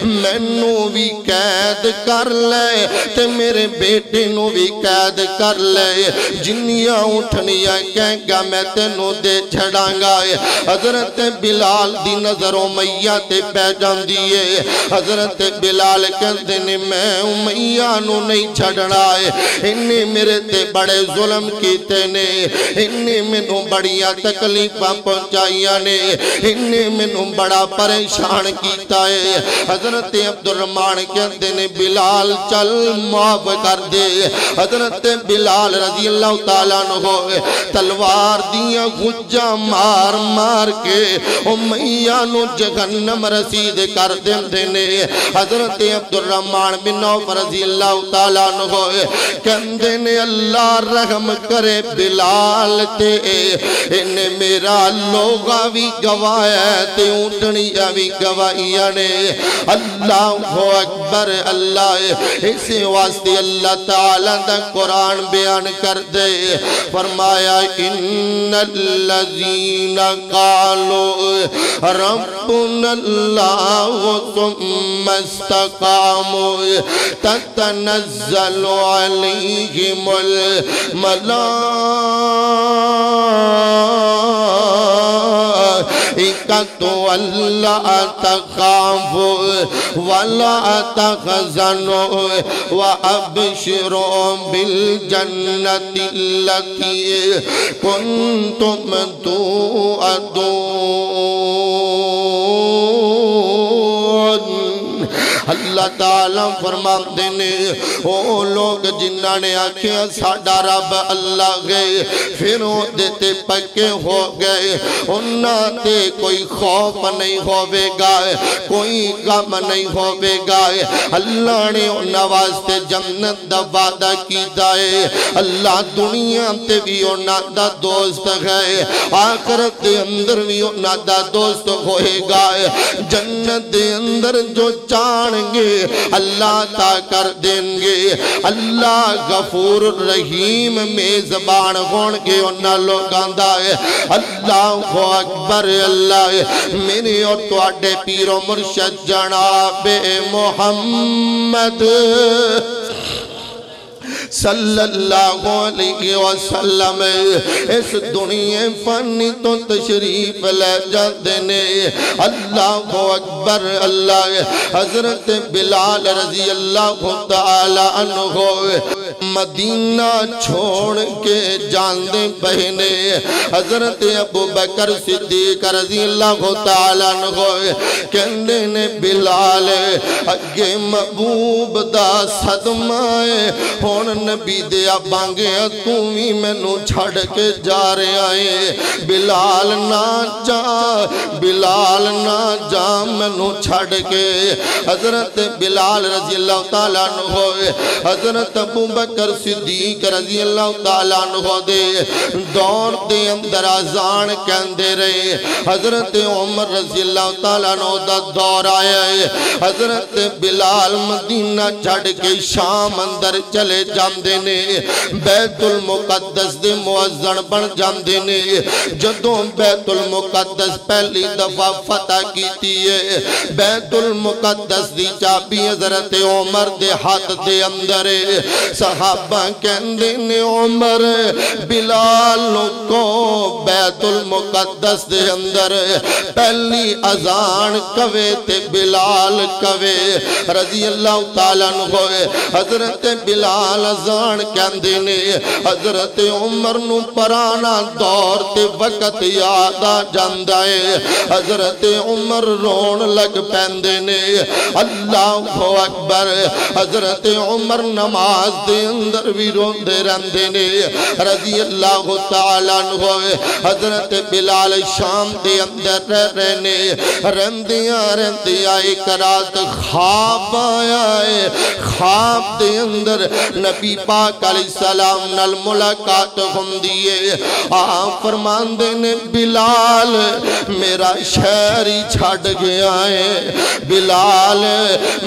مینوں بھی قید کر لے تے میرے بیٹے نو بھی قید کر لے جنیاں اٹھنیاں کہیں گا میں تینوں دے چھڑاں گا حضرت بلال دی نظر امیہ تے پہ جان دیئے حضرت بلال بلال کہندے نے میں امیہ نو نہیں چھڑنا ہے، انہیں میرے تے بڑے ظلم کیتے نے، انہیں منوں بڑیاں تکلیفاں پہنچائیاں نے، انہیں منوں بڑا پریشان کیتا ہے۔ حضرت عبدالرحمن کہندے نے بلال چل معاف کر دے۔ حضرت بلال رضی اللہ تعالیٰ عنہ تلوار دیاں گجاں مار مار کے امیہ نو جہنم رسید کر دیندے نے۔ حضرت عبدالرحمن بن عوف رضی اللہ تعالیٰ عنہ کہندے نے اللہ رحم کرے بلال تے، انہیں میرا لوگا بھی گوایا تے اونٹنیا بھی گوائیا نے۔ اللہ اکبر اللہ، اس واسطے اللہ تعالیٰ دا قرآن بیان کر دے، فرمایا ان الذین قالوا ربنا اللہ ثم استقاموا تتنزل علیہم الملائکۃ الا تخافوا ولا تحزنوا وابشروا بالجنۃ التي كنتم توعدون۔ اللہ تعالیٰ فرماتے نے او لوگ جنہاں نے آکھیا ساڈا رب اللہ گئے، پھر وہ دیتے پکے ہو گئے، انہاں تے کوئی خوف نہیں ہوئے گا، کوئی غم نہیں ہوئے گا۔ اللہ نے انہاں واسطے جنت دا وعدہ کیتا ہے، اللہ دنیا تے بھی انہاں دا دوست ہے، آخرت دے اندر بھی انہاں دا دوست ہوئے گا۔ جنت دے اندر جو چاہن گے اللہ عطا کر دیں گے۔ اللہ غفور الرحیم میزبان ہون گے انہاں لوگاں دا ہے۔ اللہ اکبر اللہ، میرے اور تواڈے پیر و مرشد جناب محمد صلی اللہ علیہ وسلم اس دنیا فانی تو تشریف لے جاتے نے۔ اللہ اکبر اللہ، حضرت بلال رضی اللہ تعالی عنہ مدینہ چھوڑ کے جاندے بہنے۔ حضرت ابوبکر صدیق رضی اللہ تعالی عنہ کہندے نے بلال اگے محبوب دا صدمائے ہون نبی دیا بانگیا تُومی میں نو چھڑ کے جا رہے آئے۔ بلال نہ جا، بلال نہ جا میں نو چھڑ کے۔ حضرت بلال رضی اللہ تعالیٰ عنہ حضرت ابوبکر صدیق رضی اللہ تعالیٰ عنہ دے دور دے اندر آزان کہندے رہے۔ حضرت عمر رضی اللہ تعالیٰ عنہ دا دور آیا ہے، حضرت بلال مدینہ چھڑ کے شام اندر چلے جاندے نے، بیت المقدس دے معزن بن جاندے نے۔ جدوں بیت المقدس پہلی دفعہ فتح کیتی ہے، بیت المقدس دی چابی حضرت عمر دے ہاتھ دے اندر ہے۔ صحابہ کہندے نے عمر بلال کو بیت المقدس دے اندر پہلی اذان کوے تے بلال کوے رضی اللہ تعالیٰ عنہ۔ حضرت بلال اذان کہندے نے، حضرت عمر نو پرانا دور تے وقت یاد آ جاندا ہے۔ حضرت عمر رون لگ پیندے نے۔ اللہ اکبر، حضرت عمر نماز دے اندر بھی روندے رہندے نے رضی اللہ تعالیٰ عنہ۔ حضرت بلال شام دے اندر رہنے رہندیاں رہندیاں ایک رات خواب آیا ہے۔ خواب دے اندر نبی پاک علیہ السلام نال ملاقات ہوندی آپ فرماندے نے بلال میرا شہر ہی چھڑ گیا ہے، بلال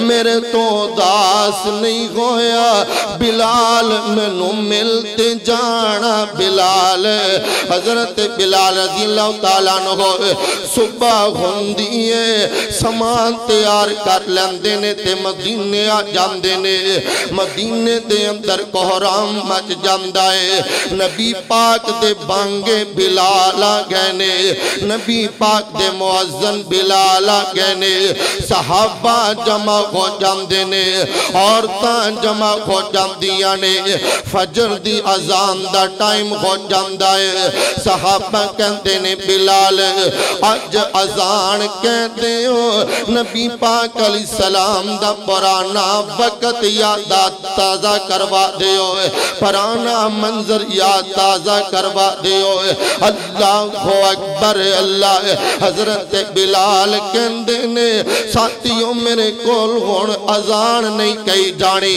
میرے تو داس نہیں ہویا، بلال میں نو ملتے جانا بلال۔ حضرت بلال رضی اللہ تعالیٰ عنہ صبح ہوندی ہے، سامان تیار کر لیندے نے تے مدینے آ جاندے نے مدینے دے اندر کوہرام مچ جاندا ہے نبی پاک دے بانگے بلال آ گئے نے نبی پاک دے مؤذن بلال آ گئے نے صحابہ جمع ہو جاندے نے عورتاں جمع ہو جاندیاں نے فجر دی اذان دا ٹائم ہو جاندا ہے صحابہ کہندے نے بلال اج اذان کہندے ہو نبی پاک علیہ السلام دا پرانا وقت یاد تازہ کروا دے ہوئے پرانا منظر یاد تازہ کروا دے ہوئے اللہ اکبر اللہ حضرت بلال کہندے نے ساتھیوں میرے کول ہون اذان نہیں کہی جانی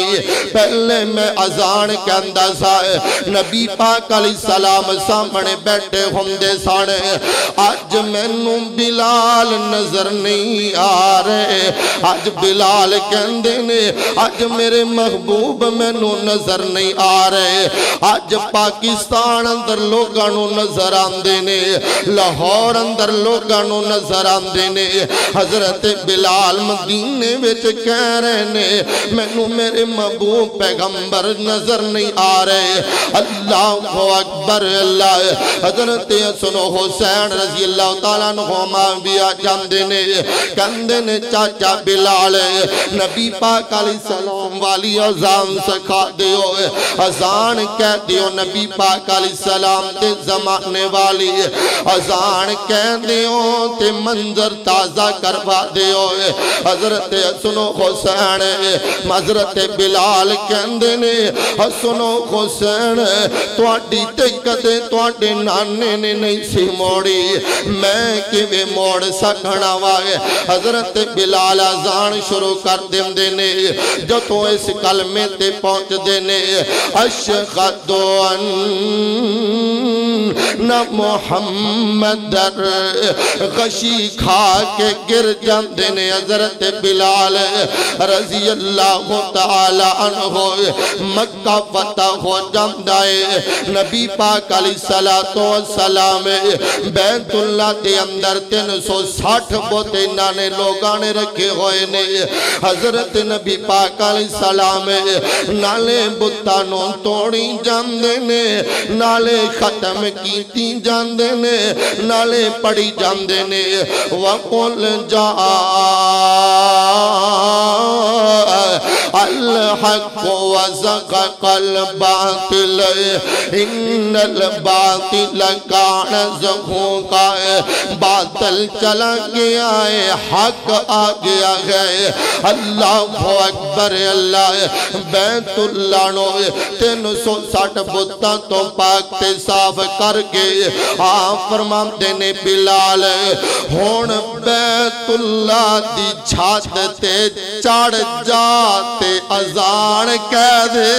پہلے میں اذان کہندا سا نبی پاک علیہ السلام سامنے بیٹھے ہوندے سانے آج مینوں بلال نظر نہیں آ رہے آج بلال کہندے نے آج میرے محبوب مینوں نظر نہیں آ رہے آج پاکستان اندر لوگانوں نظر آندے نے لاہور اندر لوگانوں نظر آندے نے حضرت بلال مدینے وچ کہہ رہے نے مینوں میرے محبوب پیغمبر نظر نہیں آ رہے اللہ اکبر اللہ حضرت سنو حسین رضی اللہ تعالیٰ عنہ بھی آ جاندے نے کہندے نے چاچا بلال نبی پاک علیہ السلام والی اذان سکھا دیو اذان کہہ دیو نبی پاک علیہ السلام دے زمانے والی اذان کہہ دیو تے منظر تازہ کروا دیو حضرت سنو حسین حضرت بلال کہندے نے سنو حسین تواڈی تے کدے تواڈے نانے نے نہیں سی موڑی میں کیویں موڑ سکنا وائے حضرت بلال اذان شروع کر دیندے نے جو تو اس کلمے تے پہنچ دینے اشہد ان محمد غشی کھا کے گر جاندے نے حضرت بلال رضی اللہ تعالی عنہ مکہ فتح ہو جاندائے نبی پاک علیہ السلام بیت اللہ دے اندر 360 بوتے نانے لوگانے رکھے ہوئے نے حضرت نبی پاک علیہ السلام نالے بتانوں توڑی جاندے نے نالے ختم کیتی جاندے نے نالے پڑی جاندے نے وَقُلْ جَاءَ الْحَقُّ وَزَقَقَ الْبَاطِلَ إِنَّ الْبَاطِلَ كَانَ زَهُوقًا باطل چلا گیا ہے حق آ گیا ہے اللہ اکبر اللہ بیت اللہ نو 360 بتاں تو پاک تے صاف کر کے آپ فرماندے نے بلال ہون بیت اللہ دی چھات تے چڑھ جاتے اذان کہہ دے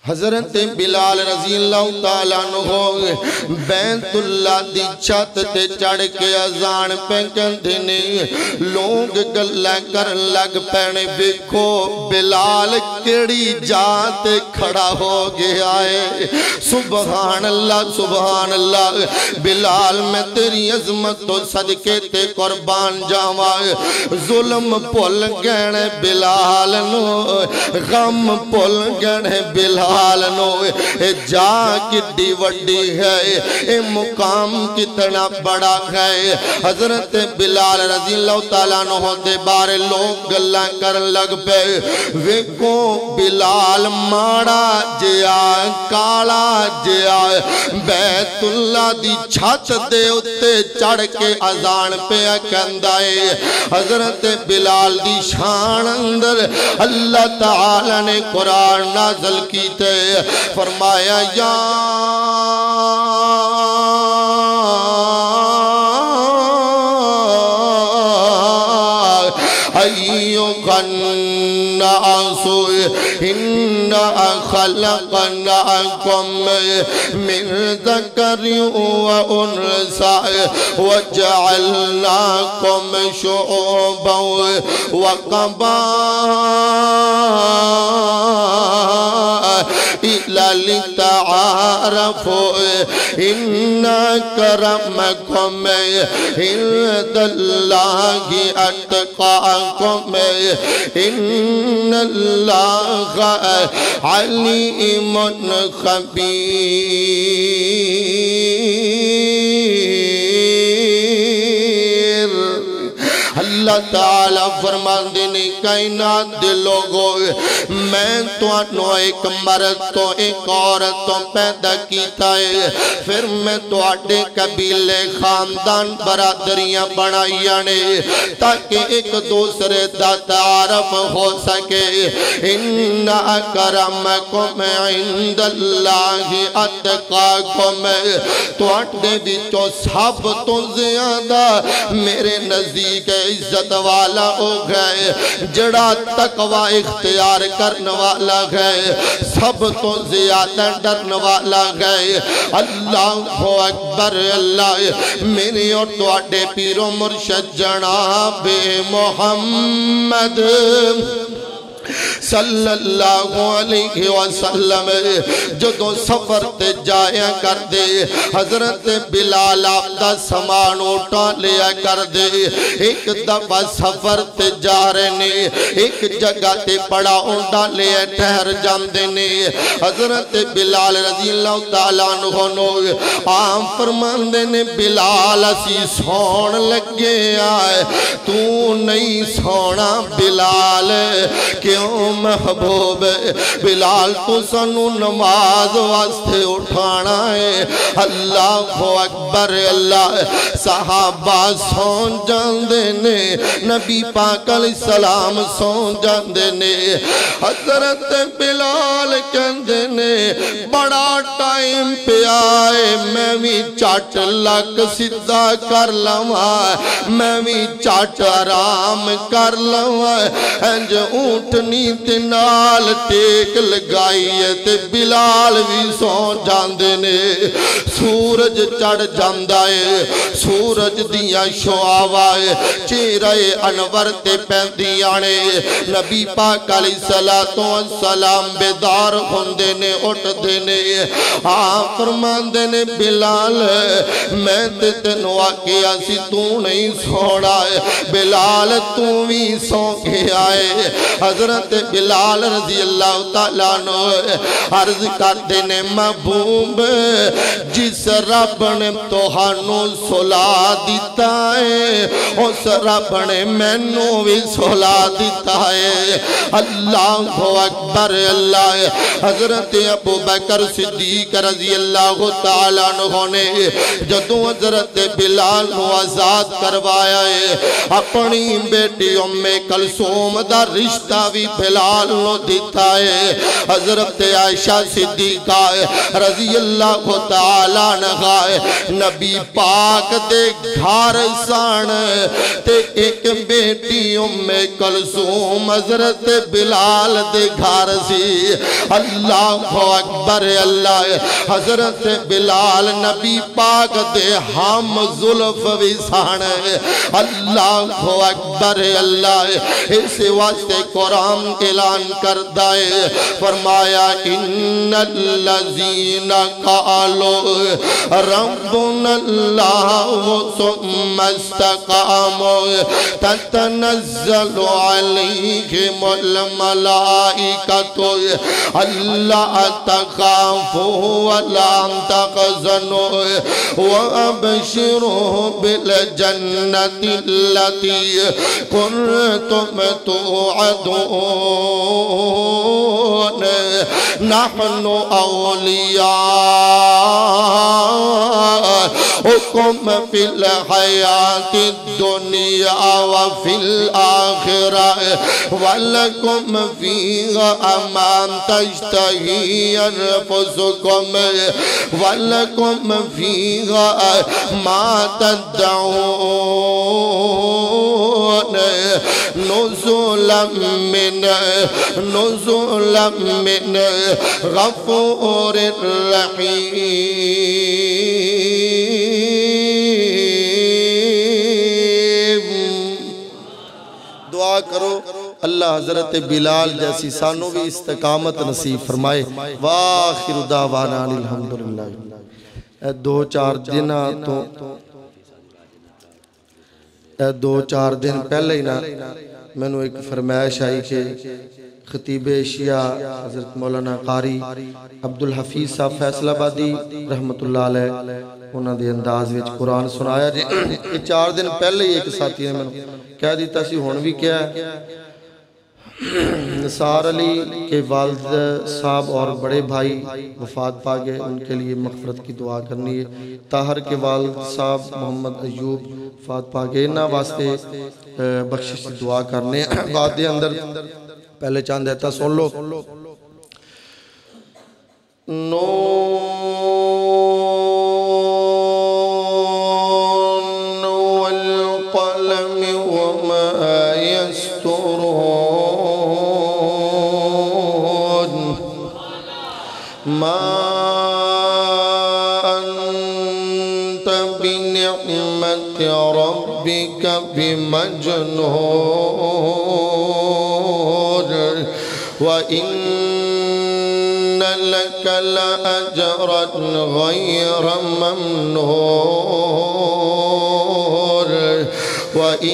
حضرت بلال رضی اللہ تعالیٰ عنہ بیت اللہ دی چھت تے چڑھ کے اذان پہ کہندے نے لوگ گلہ کر لگ پینے بیکھو بلال کیڑی جاتے کھڑا ہو گیا ہے سبحان اللہ بلال میں تیری عظمت تو صدقے تے قربان جاواں ظلم پھل گئے بلال نو غم پھل گئے بلال اے جا کتنی وڈی ہے اے مقام کتنا بڑا ہے حضرت بلال رضی اللہ تعالیٰ عنہ دے بارے لوگ گلہ کر لگ پہ ویکو بلال ماڑا جیا کالا جیا بیت اللہ دی چھت دے اتے چڑھ کے اذان پہ کہندائے حضرت بلال دی شان اندر اللہ تعالیٰ نے قرآن نازل کی تے فرمایا یا ایوہ أيها الناس إنا خلقناكم من ذكر وأنثى وجعلناكم شعوبا وقبائل لتعارفوا إن أكرمكم عند الله أتقاكم إن الله عليم خبير. اللہ تعالیٰ فرماندے نے کائنات دے لوگوں میں تو انو ایک مرد تو ایک عورت تو پیدا کیتا ہے پھر میں تو آٹے قبیلے خاندان برادریاں بنائیاں نے تاکہ ایک دوسرے دا تعارف ہو سکے. ان اکرمکم عند اللہ اتقاکم تو آٹے بچوں سب تو زیادہ میرے نزدیک عزت والا ہو گئے جڑا تقوی اختیار کرنے والا گئے سب تو زیادہ ڈرنے والا گئے. اللہ اکبر. اللہ میری اور تواڈے پیر و مرشد جناب محمد صلی اللہ علیہ وسلم جدوں سفر تے جایا کر دے حضرت بلال آپ دا سامان اٹھا لیا کر دے. ایک دفعہ سفر تے جا رہے نے ایک جگہ تے پڑا اونڈا لیا ٹھہر جاندے نے حضرت بلال رضی اللہ تعالیٰ عنہ آم فرماندے نے بلال اسی سون لگے آئے تو نہیں سونا بلال کیوں محبوب بلال تو سنو نماز واسطے اٹھانا ہے. اللہ اکبر. اللہ صحابہ سون جاندے نے نبی پاک علیہ السلام سون جاندے نے حضرت بلال کہندے نے بڑا ٹائم پہ آئے میں بھی چاٹ لک سدھا کر لوا میں بھی چاٹ آرام کر لوا انج اونٹنی نال ٹیک لگائی ہے تے بلال بھی سو جاندے نے. سورج چڑھ جاندہ ہے سورج دیا شعاوائے چہرہ انور تے پیندیانے نبی پاک علیہ السلام بیدار ہوندے نے اٹھ دینے فرمان دینے بلال میں تے تنو آکیا سی تو نہیں سوڑا ہے بلال تو بھی سو کے آئے. حضرت بلال رضی اللہ تعالیٰ عنہ عرض کر دینے محبوب جس رب نے توہانو سلا دیتا ہے اس رب نے مینوں بھی سلا دیتا ہے. اللہ اکبر. اللہ حضرت ابو بکر صدیق رضی اللہ تعالیٰ عنہ نے جدوں حضرت بلال کو آزاد کروایا ہے اپنی بیٹی ام کلثوم دا رشتہ بھی بلال نو دیتا ہے. حضرت عائشہ صدیقہ رضی اللہ تعالیٰ عنہ نبی پاک دے گھر سان تے ایک بیٹی ام کلثوم حضرت بلال دے گھر سی. اللہ اکبر. اللہ حضرت بلال نبی پاک دے ہم زلف بھی سان. اللہ اکبر. اللہ اس واسطے قرآن اعلان کردہ ہے فرمایا ان الذین قالوا ربنا اللہ ثم استقاموا تتنزل علیہم الملائکۃ اللہ تخافوا ولا تحزنوا وابشروا بالجنۃ التي كنتم توعدون نحن اولیاؤکم فی الحیات الدنیا وفی الآخرہ ولکم فیہا ما تشتہی انفسکم ولکم فیہا ما تدعون نزولا من غفور رحیم. دعا کرو اللہ حضرت بلال جیسی سانو بھی استقامت نصیب فرمائے. وآخر دعوانا الحمدللہ. دو چار دن پہلے ہی نا میں نے ایک فرمائش آئی کہ خطیب شیعہ حضرت مولانا قاری عبدالحفیظ صاحب فیصل آبادی رحمت اللہ علیہ انہوں نے انداز وچ قرآن سنایا جی. 4 دن پہلے ہی ایک ساتھی نے میں نے کہہ دیتا سی ہون بھی کیا ہے. نثار علی کے والد صاحب اور بڑے بھائی وفات پا گئے, ان کے لیے مغفرت کی دعا کرنی ہے. طاہر کے والد صاحب محمد ایوب وفات پا گئے, انہاں واسطے بخشش دعا کرنے. بعد دے اندر پہلے چاند دیتا سن لو. نون والقلم وما يسطرون ما أنت بنعمة ربك بمجنون وإن لك لأجرا غير ممنون وإنك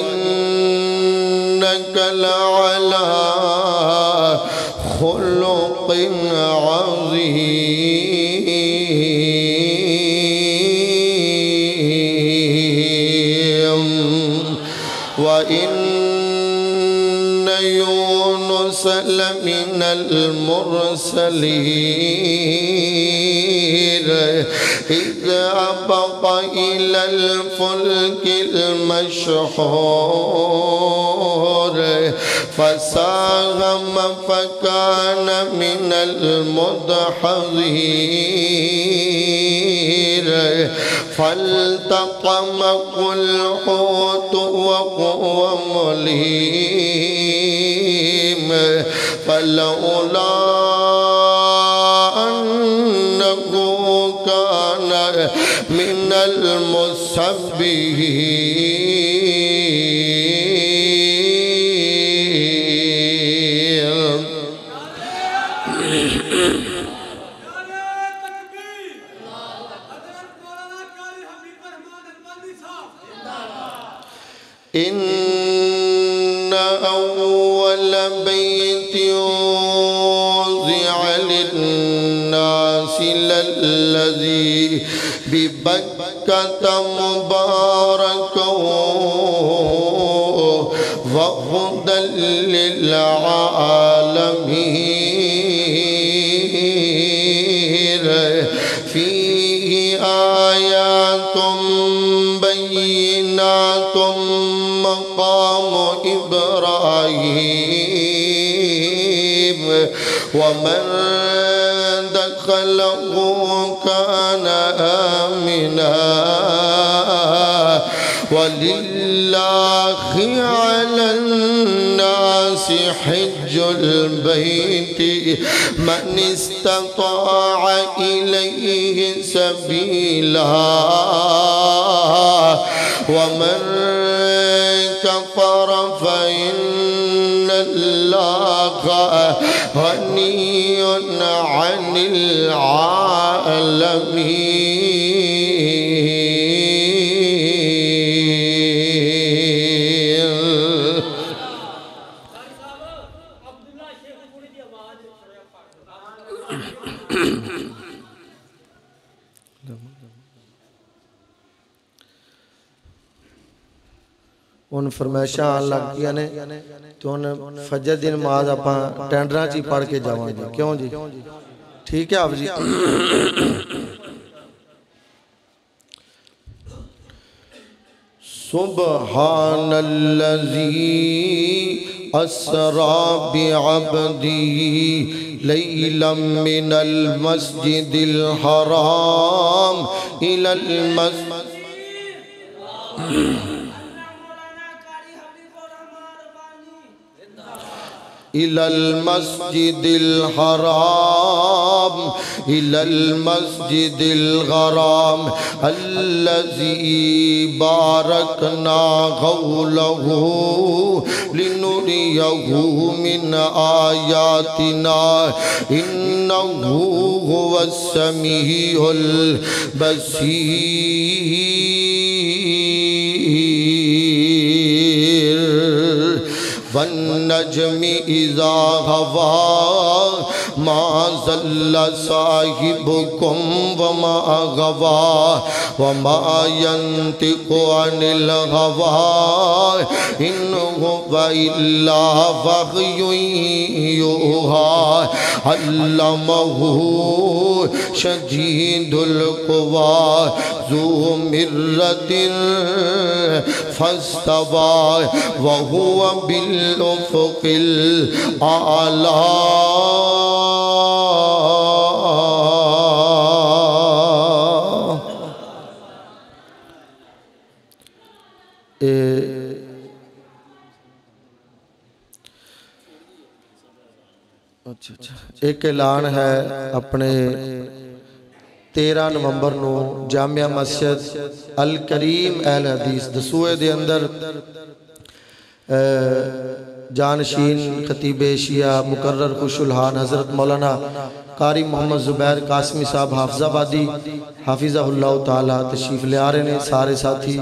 لعلى خلق عظيم وإن يونس لمن المرسلين إذ أبق إلى الفلك المشحون فساهم فكان من المدحضين فالتقمه الحوت وهو مليم فلولا أنه كان من المسبحين. إن أول بيت وضع للناس للذي ببكة مباركا وهدى للعالمين فيه آيات بينات مقام إبراهيم ومن دخله كان آمنا ولله على الناس حج البيت من استطاع إليه سبيلا ومن كفر فإن الله غني عن العالمين. ان فرمائشاں آن لگ گیا نے تو ان فجر دن نماز اپاں ٹینڈراں چی پڑھ کے جاواں جی. کیوں جی؟ ٹھیک ہے آپ جی. سبحان الذی اسرا بعبدی لیلا من المسجد الحرام الى المسجد إلى المسجد الحرام إلى المسجد الغرام الذي باركنا حوله لنريه من آياتنا إنه هو السميع البصير والنجم إذا هوى ما ضل صاحبكم وما غوى وما ينطق عن الهوى إن هو إلا وحي يوحى علمه شديد القوى ذو مرة فاستوى وهو بالأفق الأعلى ایک اعلان ہے اپنے 13 نومبر نو جامعہ مسجد الکریم اہل حدیث دسوئے دے اندر جانشین خطیب ایشیا مقرر خوش الحان حضرت مولانا قاری محمد زبیر قاسمی صاحب حافظ آبادی حافظہ اللہ تعالیٰ تشریف لے آ رہے ہیں سارے ساتھی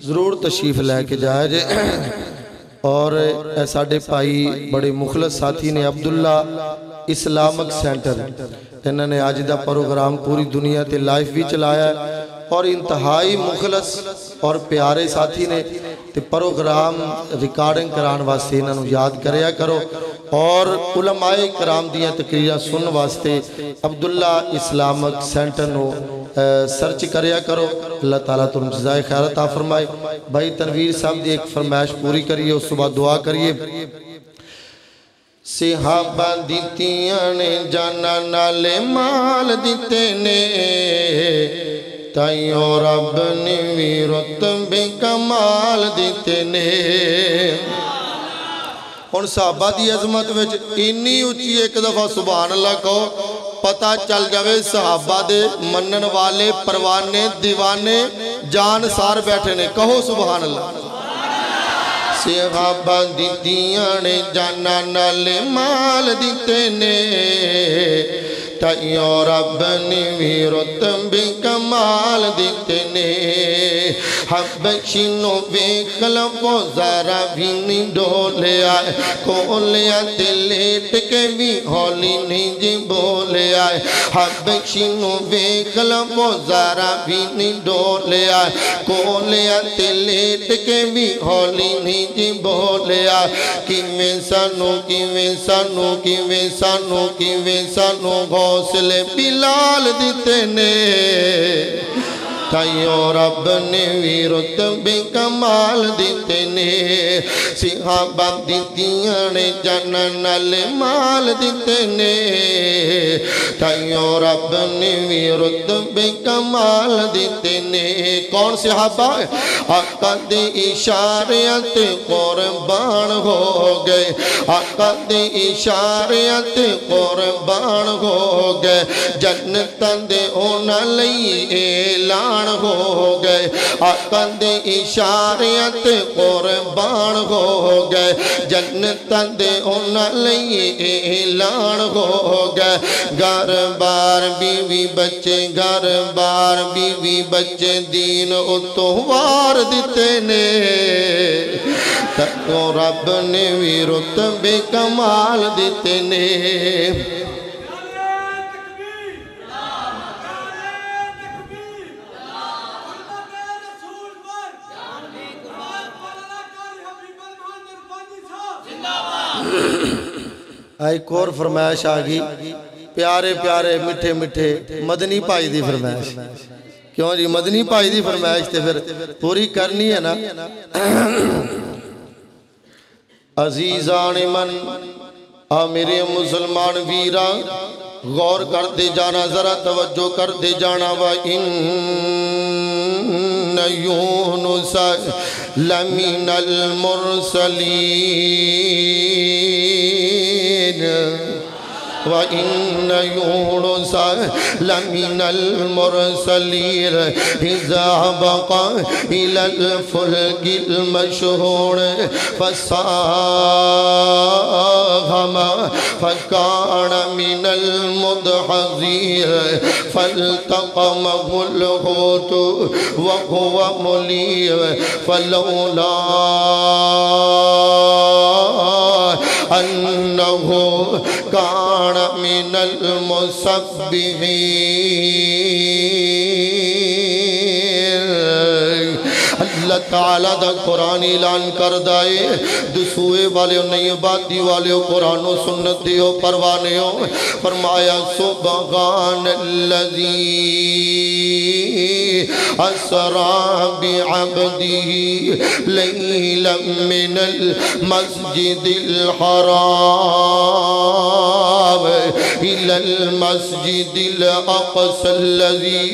ضرور تشریف لے کے جائے جائے اور ساڑھے پائی بڑے مخلص ساتھی نے عبداللہ اسلامک سینٹر انہوں نے آج دا پروگرام پوری دنیا تے لائف بھی چلایا ہے اور انتہائی مخلص اور پیارے ساتھی نے تے پروگرام ریکارڈنگ کران واسطے انہوں نے یاد کریا کرو اور علماء کرام دیاں تقریرہ سن واسطے عبداللہ اسلامک سینٹر نو سرچ کریا کرو اللہ تعالیٰ تم جزائے خیر عطا فرمائے بھائی تنویر صاحب دی ایک فرمائش پوری کریے اس صبح دعا کریے صحابہ دیتیاں نے جانا نالے مال دیتے نے تائیوں رب نے وی رتبے کمال دیتے نے ان صحابہ دی عظمت وچ انی اچھی ایک دفعہ سبحان اللہ کو پتہ چل جاوے صحابہ دے منن والے پروانے دیوانے جان سار بیٹھے نے کہو سبحان اللہ صحابہ دیتیاں نے جانا نالے مال دیتے نے تائیوں رب نے وی رتبے کمال دیتے نے حبشینو ویکھلو ذرا بھی نہیں ڈولے آئے کولیا تے لیٹ کے بھی ہولی نہیں جی بولے آئے حبشینو ویکھلو ذرا بھی نہیں ڈولے آئے کولیا تے لیٹ کے بھی ہولی نہیں جی بولے آئے کیویں سانو حوصلے بلال دیتے نے تائیوں رب نے وی رتبے کمال دیتے نے صحابہ دیتیاں نے جانا نالے مال دیتے نے تائیوں رب نے وی رتبے کمال دیتے نے کون صحابہ آقا دے اشاریات قربان ہو گئے آقا دے اشاریات قربان ہو گئے جنتاں دے اونا لئی اعلان ہو گئے آقا دے اشاریات قربان ہو گئے جنتاں دے اونا لئی اعلان ہو گئے گھر بار بیوی بچے دین اتوار دیتے نے تکو رب نے وی رتبے کمال دیتے نے ایک اور فرمائش آگی پیارے پیارے مٹھے مٹھے مدنی پائی دی فرمائش کیوں جی مدنی پائی دی فرمائش تے پھر پوری کرنی ہے نا عزیزان من میرے مسلمان ویرا غور کر دے جانا ذرا توجہ کر دے جانا وَإِنَّ يُونُسَ لَمِنَ الْمُرْسَلِينَ وَإِنَّ يُونُسَ لَمِنَ الْمُرْسَلِينَ إِذَا بَقَى إِلَى الْفُلْكِ الْمَشْحُونِ فَسَاهَمَ فَكَانَ مِنَ الْمُدْحَضِينَ فَالْتَقَمَهُ الْحُوتُ وَهُوَ مُلِيمٌ فَلَوْلَا أَنَّهُ كَانَ من المسبحین۔ اللہ تعالیٰ دا قرآن اعلان کر دائے دسوئے والے نئی آبادی والے قرآن و سنت دیو پروانے ہو، فرمایا سبحان الذی اسرا بعبدہ لیلا من المسجد الحرام إلى المسجد الأقصى الذي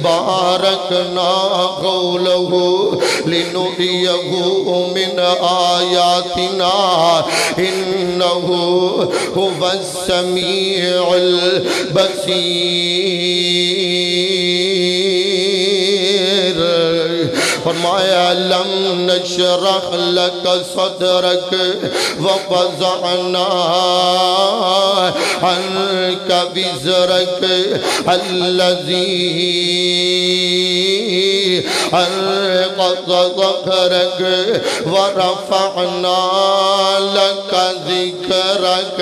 باركنا حوله لنريه من آياتنا إنه هو السميع البصير۔ فرمایا لم نشرح لك صدرك ووضعنا عنك وزرك الذي أنقض ظهرك ورفعنا لك ذكرك۔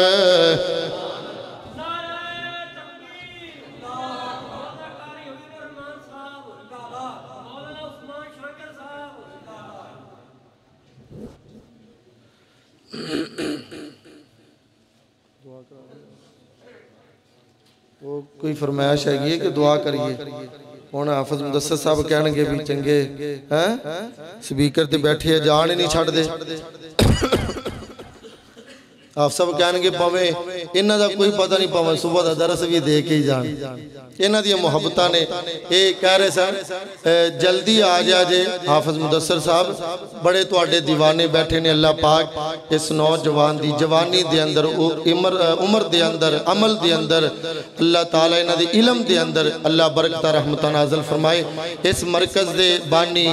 وہ کوئی فرمائش ہے کہ دعا کریے، ہونا حافظ مدثر صاحب کہنے گے بھی چنگے سپیکر تے بیٹھے جان ہی نہیں چھڑ دے، آپ سب کہنے گے پاویں انہاں دا کوئی پتہ نہیں، پاویں صبح دا درس بھی دے کے ہی جان۔ انہاں دی محبتاں نے یہ کہہ رہے سن جلدی آ جائے حافظ مدثر صاحب، بڑے تواڈے دیوانے بیٹھے نے، اللہ پاک اس نوجوان دی جوانی دے اندر، عمر دے اندر، عمل دے اندر، اللہ تعالیٰ انہاں دی علم دے اندر اللہ برکتہ رحمتہ نازل فرمائے۔ اس مرکز دے بانی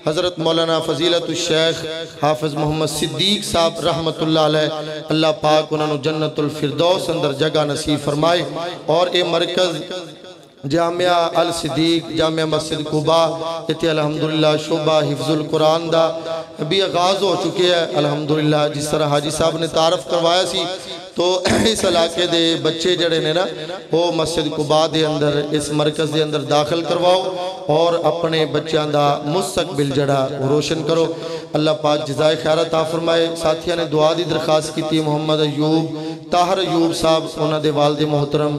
حضرت مولانا فضیلت الشیخ حافظ محمد صدیق صاحب رحمت اللہ علیہ، اللہ پاک انہوں نے جنت الفردوس اندر جگہ نصیب فرمائے، اور اے مرکز جامعہ الصدیق جامعہ مسجد قباء اتھے الحمدللہ شعبہ حفظ القرآن دا بھی آغاز ہو چکے ہیں الحمدللہ۔ جس طرح حاجی صاحب نے تعارف کروایا سی تو اس علاقے دے بچے جڑے نے نا وہ مسجد قباء دے اندر اس مرکز دے اندر داخل کرواؤ اور اپنے بچیاں دا مستقبل جڑا روشن کرو۔ اللہ پاک جزائے خیر عطا فرمائے۔ ساتھیاں نے دعا دی درخواست کی تھی محمد ایوب طاہر ایوب صاحب، انہاں دے والد محترم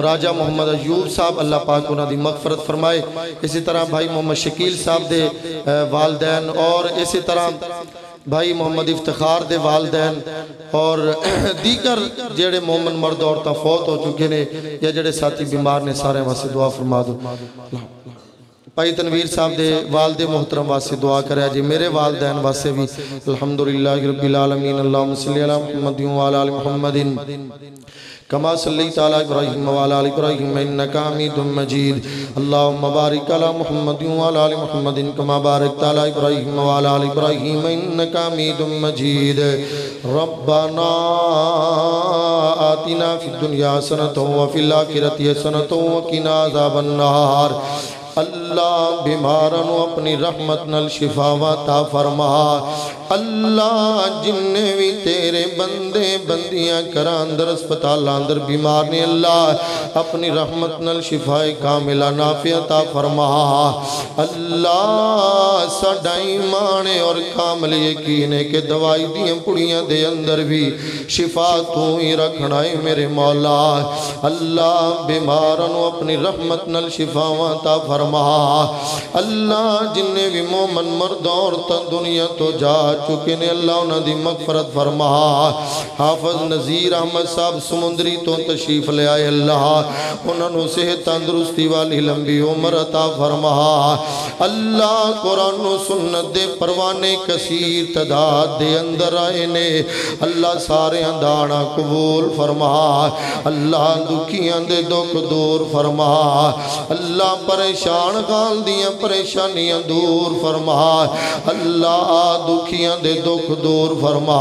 راجہ محمد ایوب صاحب، اللہ پاک انہاں دی مغفرت فرمائے۔ اسی طرح بھائی محمد شکیل صاحب دے والدین، اور اسی طرح بھائی محمد افتخار دے والدین، اور دیگر جڑے مومن مرد عورتاں فوت ہو چکے نے یا جڑے ساتھی بیمار نے، سارے واسطے دعا فرما دو۔ بھائی تنویر صاحب دے والد محترم واسطے دعا کرے جی، میرے والدین واسطے بھی الحمدللہ رب العالمین۔ اللہم صلی علی محمد وعلی آل محمد کما صلیت علی ابراہیم وعلی آل ابراہیم انکا حمید مجید۔ اللہم بارک علی محمد وعلی آل محمد کما بارکت علی ابراہیم وعلی آل ابراہیم انکا حمید مجید۔ ربنا آتنا فی الدنیا حسنۃ وفی الآخرۃ حسنۃ وقنا عذاب النار۔ اللہ بیماروں اپنی رحمت نال شفا عطا فرما۔ اللہ جننے بھی تیرے بندے بندیاں کراں اندر اسپتال اندر بیمار نے، اللہ اپنی رحمت نال شفا کاملہ نافع عطا فرما۔ اللہ ساڈا ایمان اور کامل یقین ہے کہ دوائی دیاں پڑیاں دے اندر بھی شفا تو ہی رکھنا ہے میرے مولا۔ اللہ بیماروں اپنی رحمت نال شفا عطا فرما۔ اللہ جننے بھی مومن مرد عورتاں دنیا تو جا چکے نے، اللہ انہاں دی مغفرت فرما۔ حافظ نذیر احمد صاحب سمندری تو تشریف لے آئے اللہ انہوں نے صحت تندرستی والی لمبی عمر عطا فرما اللہ قرآن و سنت دے پروانے کثیر تعداد دے اندر آئے نے اللہ سارے اندانا قبول فرما اللہ دکھیاں دے دکھ دور فرما اللہ پریشان غال دیاں پریشانیاں دور فرما اللہ دکھیاں دے دکھ دور فرما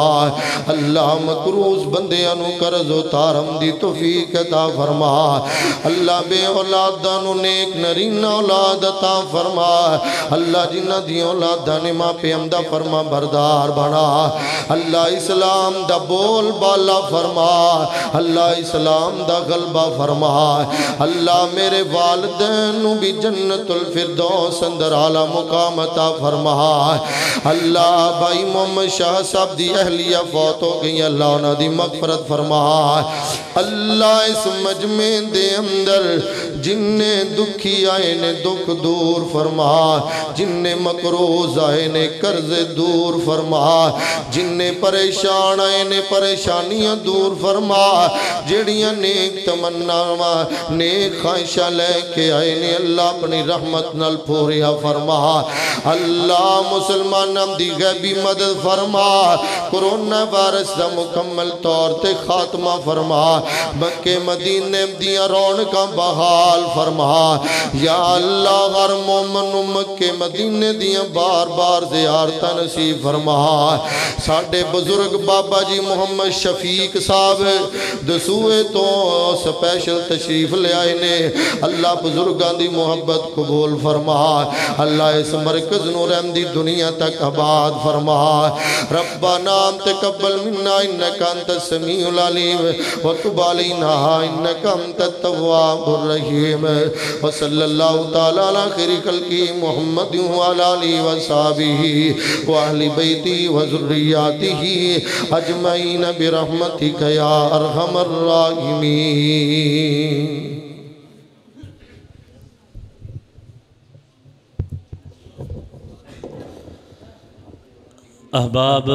اللہ مکروز بندیاں نو قرض و تارم دی توفیق عطا فرما اللہ بے اولادانو نیک نرین اولاد عطا فرما اللہ جنہ دی اولادہ نے ماں پہ امدہ فرما بردار بنا اللہ اسلام دا بول بالا فرما اللہ اسلام دا غلبہ فرما اللہ میرے والدین نو بھی جنت الفردوس اندر اعلیٰ مقام عطا فرما اللہ بھائی محمد شاہ صاحب دی اہلیہ فوت ہو گئی اللہ انہاں دی مغفرت فرما اللہ اس مجمع دے اندر جننے دکھی آئے نے دکھ دور فرما جننے مقروض آئے نے قرض دور فرما جننے پریشان آئے نے پریشانیاں دور فرما جڑیاں نیک تمنا نیک خواہشہ لے کے آئے نے اللہ اپنی رحمت نل پوریا فرما اللہ مسلمان دی غیبی مدد فرما کرونا وائرس دا مکمل طور تے خاتمہ فرما مکہ مدینے دیاں رونقاں بحال فرما یا اللہ ہر مومن مکہ مدینے دیاں بار بار زیارتہ نصیب فرما ساڑھے بزرگ بابا جی محمد شفیق صاحب دسوئے تو سپیشل تشریف لے آئے نے اللہ بزرگان دی محبت قبول فرما اللہ اس مرکز نور احمدی دنیا تک آباد فرما ربنا تقبل منا انکا انت السمیع العلیم وتب علینا انکا انت التواب الرحیم وصلی اللہ تعالی علی خیر خلقی محمد وعلی آلہ وصحبہ واہل بیتی وذریاتہ اجمعین برحمتک یا ارحم الراحمین. احباب